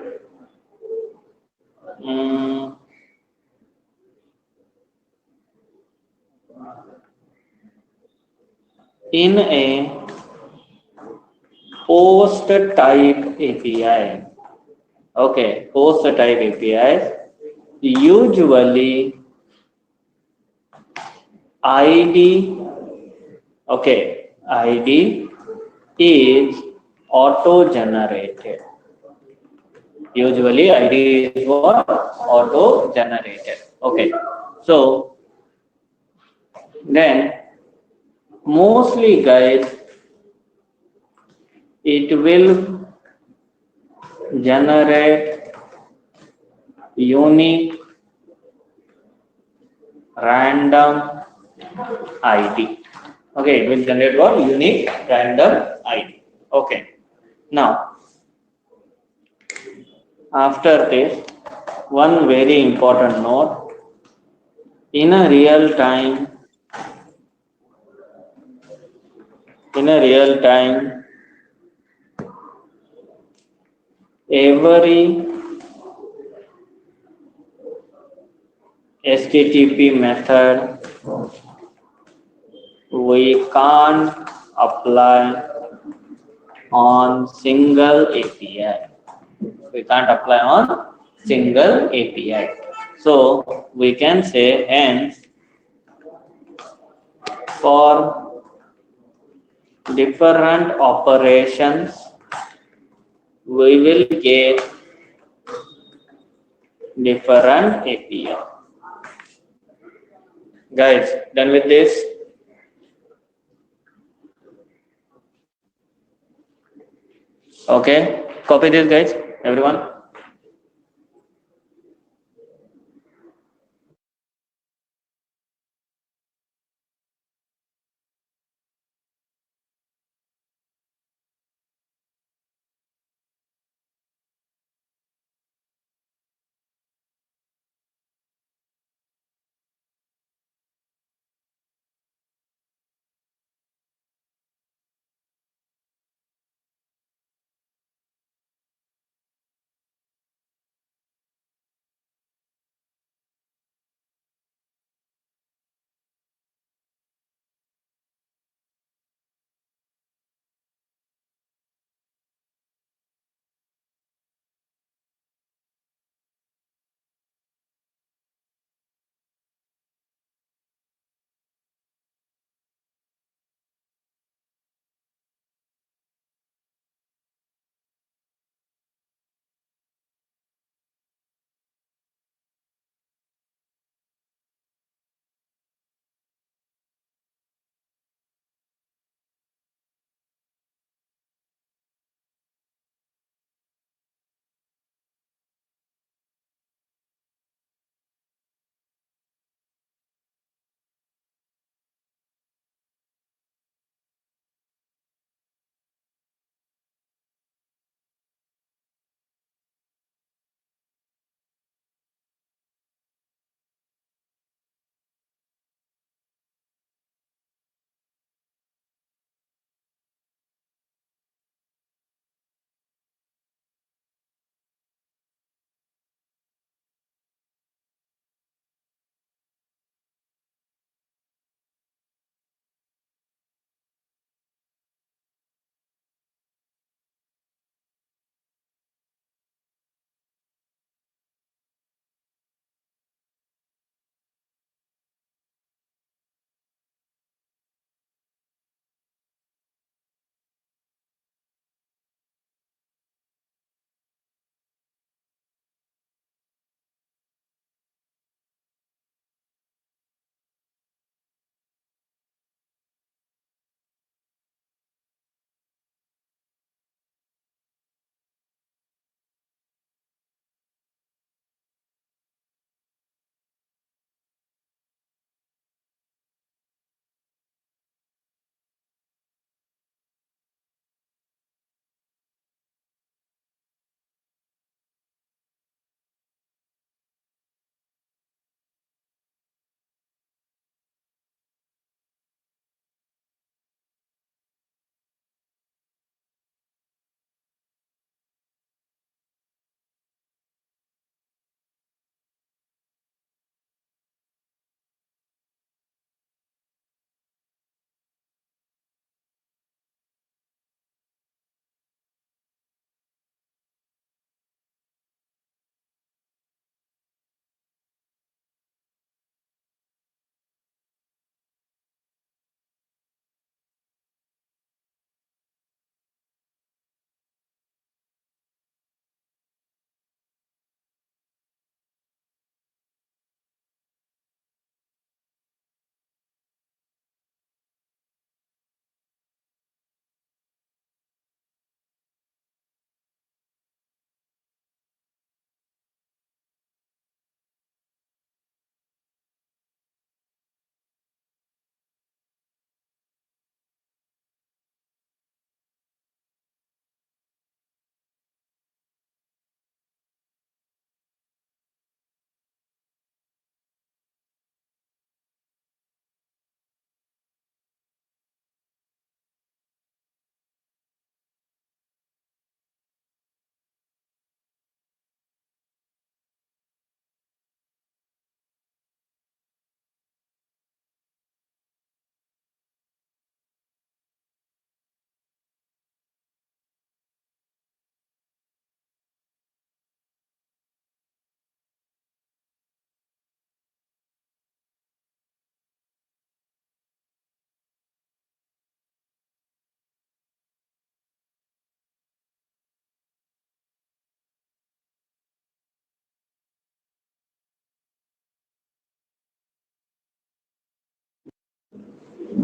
Mm, in a post type API, okay, post type APIs, usually ID, okay, ID is auto generated. Usually ID is what? Auto generated. Okay. So then mostly guys it will generate unique random ID. Okay, it will generate what? Unique random ID. Okay. Now after this, one very important note, in a real time, every HTTP method we can't apply on single API. We can't apply on single API. So we can say hence for different operations we will get different API. Guys, done with this? Okay, copy this guys, everyone.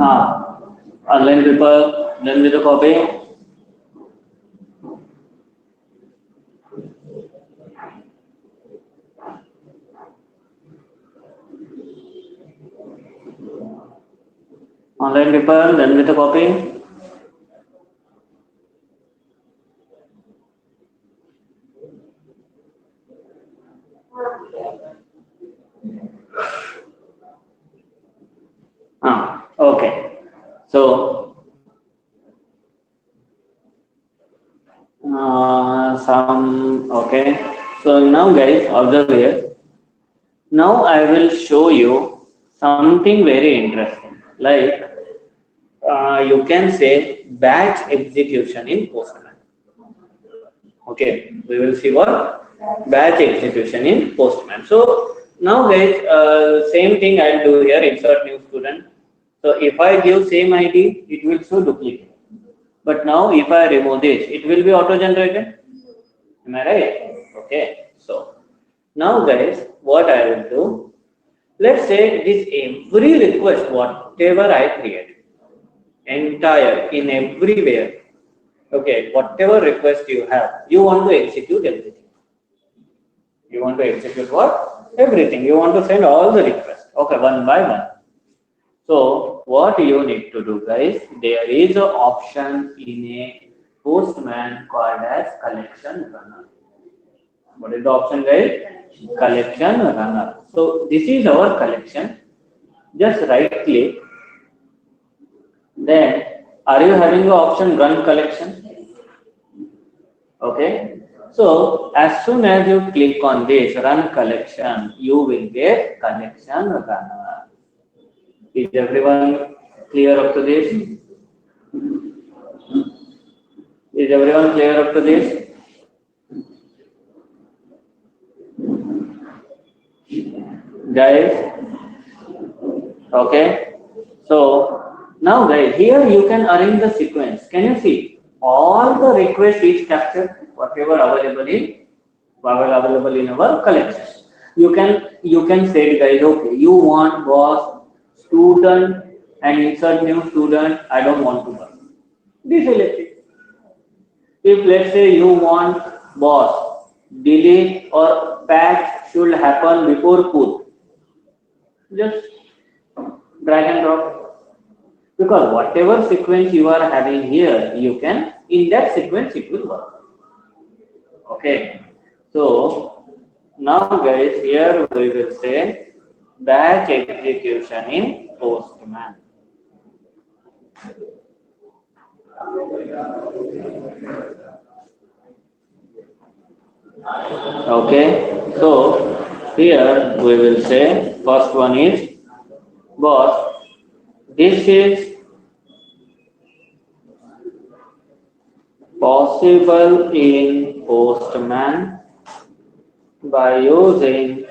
Online people, done with the copy. Online people, done with the copy. Okay. So okay. So now guys, observe here. Now I will show you something very interesting. Like you can say batch execution in Postman. Okay, we will see what batch execution in Postman. So now guys, same thing I'll do here. Insert new student. So if I give same ID, it will show duplicate. But now if I remove this, it will be auto-generated. Am I right? Okay. So now guys, what I will do, let's say this every request, whatever I create, entire, in everywhere, okay, whatever request you have, you want to execute everything. You want to execute what? Everything. You want to send all the requests. Okay, one by one. So what you need to do guys, there is an option in a Postman called as collection runner. What is the option guys? Collection runner. So this is our collection. Just right click. Then are you having the option run collection? Okay. So as soon as you click on this run collection, you will get collection runner. Is everyone clear up to this? Is everyone clear up to this? Guys? Okay. So now guys, here you can arrange the sequence. Can you see? All the requests is captured, whatever available in our collection. You can say guys, okay, you want boss, student and insert new student, I don't want to work. Deselect it. If let's say you want boss, delete or patch should happen before put, just drag and drop. Because whatever sequence you are having here, you can, in that sequence it will work. Okay. So now guys, here we will say batch execution in Postman. Okay, so here we will say first one is boss. This is possible in Postman by using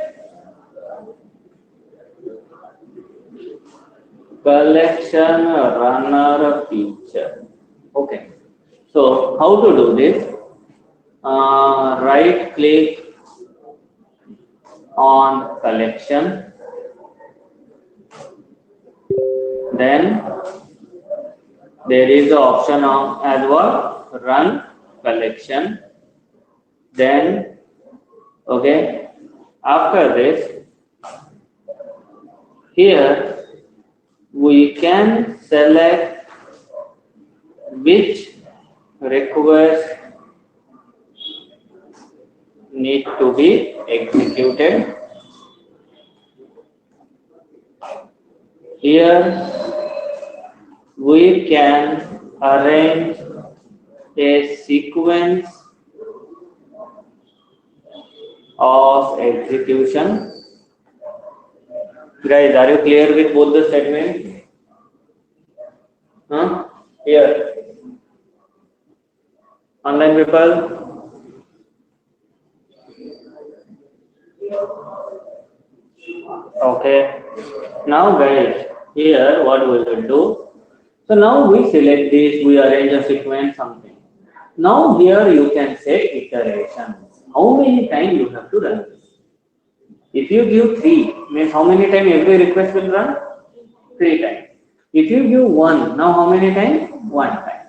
collection runner feature. Okay, so how to do this? Right click on collection, then there is the option of as what? Run collection. Then okay, after this, here we can select which request need to be executed. Here we can arrange a sequence of execution. Guys, are you clear with both the segments? Here, online people. Okay. Now guys, here what we will do. So now we select this, we arrange a sequence, something. Now here you can set iterations. How many times you have to run this? If you give 3, means how many times every request will run? 3 times. If you give 1, now how many times? 1 time.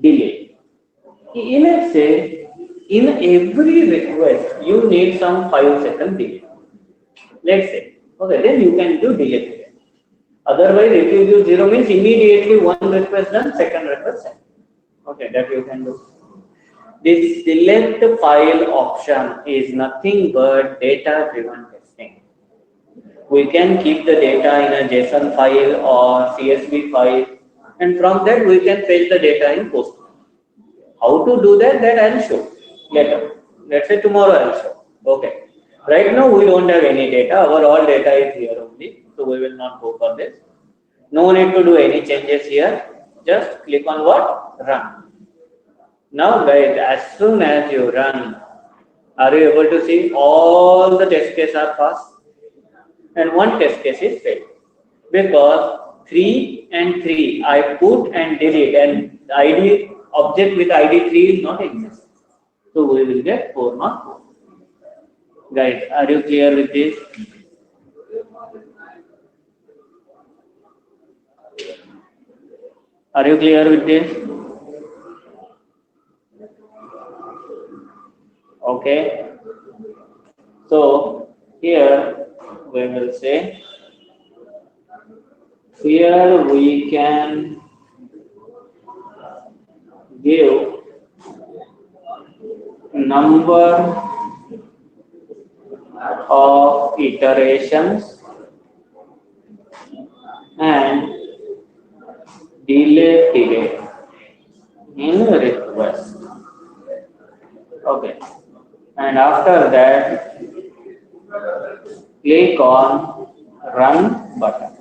Delay. Let's say in every request you need some 5-second delay. Let's say, okay, then you can do delay period. Otherwise, if you do 0 means immediately one request done, second request sent. Okay, that you can do. This select file option is nothing but data driven testing. We can keep the data in a JSON file or CSV file, and from that we can fetch the data in Postman. How to do that? That I'll show later. Let's say tomorrow I'll show. Okay. Right now we don't have any data. Our all data is here only, so we will not go for this. No need to do any changes here. Just click on what? Run. Now guys, as soon as you run, are you able to see all the test cases are passed and one test case is failed? Because 3 and 3 I put and delete and ID object with ID 3 is not exist. So we will get 4 not 4. Guys, are you clear with this? Are you clear with this? Okay. So here we will say, here we can give number of iterations and delay period in request. Okay. And after that, click on run button.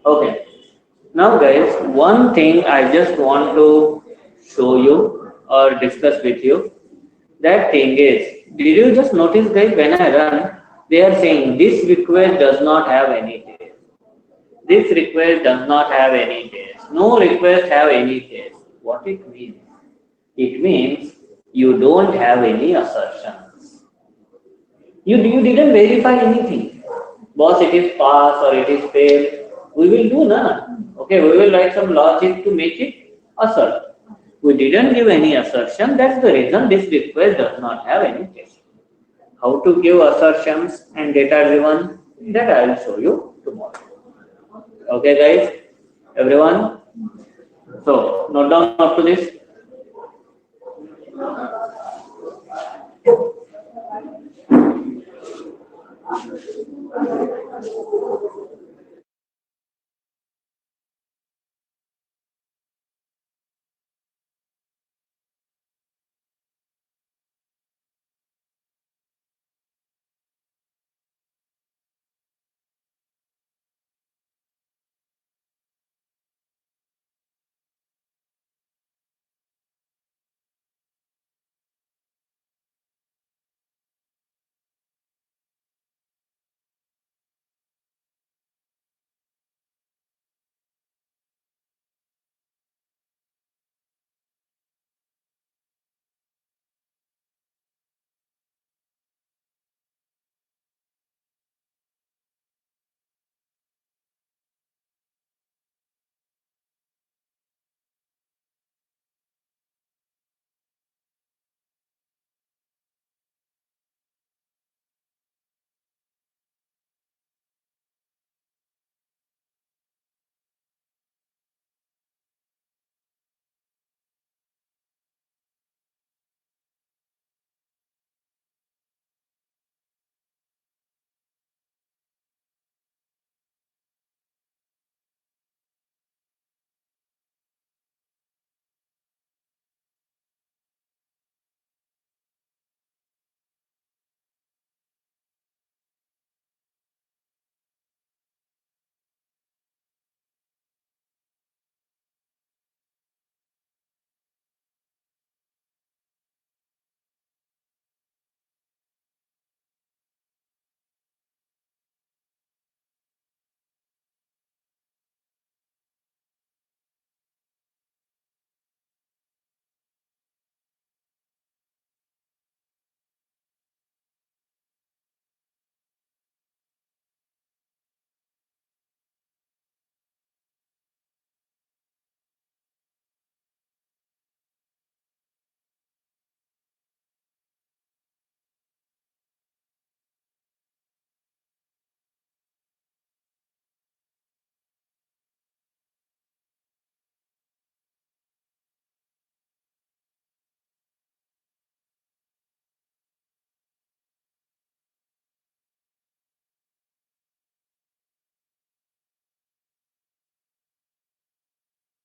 Okay. Now guys, one thing I just want to show you or discuss with you. That thing is, did you just notice guys, when I run, they are saying this request does not have any test. This request does not have any test. No request have any test. What it means? It means you don't have any assertions. You didn't verify anything. Boss, it is pass or it is fail. We will do none. Okay, we will write some logic to make it assert. We didn't give any assertion. That's the reason this request does not have any test. How to give assertions and data driven, that I will show you tomorrow. Okay, guys, everyone. So note down up to this.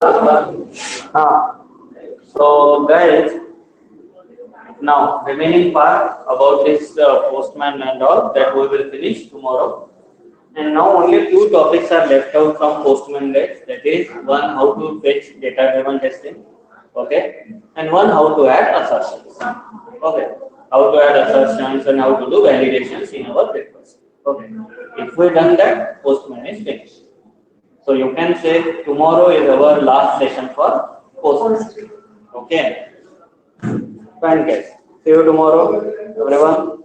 So guys, now remaining part about this postman and all that we will finish tomorrow. And now only two topics are left out from postman guides. That is one how to fetch data driven testing, okay, and one how to add assertions, okay, how to add assertions and how to do validations in our request, okay. If we done that, postman is finished. So you can say tomorrow is our last session for postman, okay. Fine guys. See you tomorrow, everyone.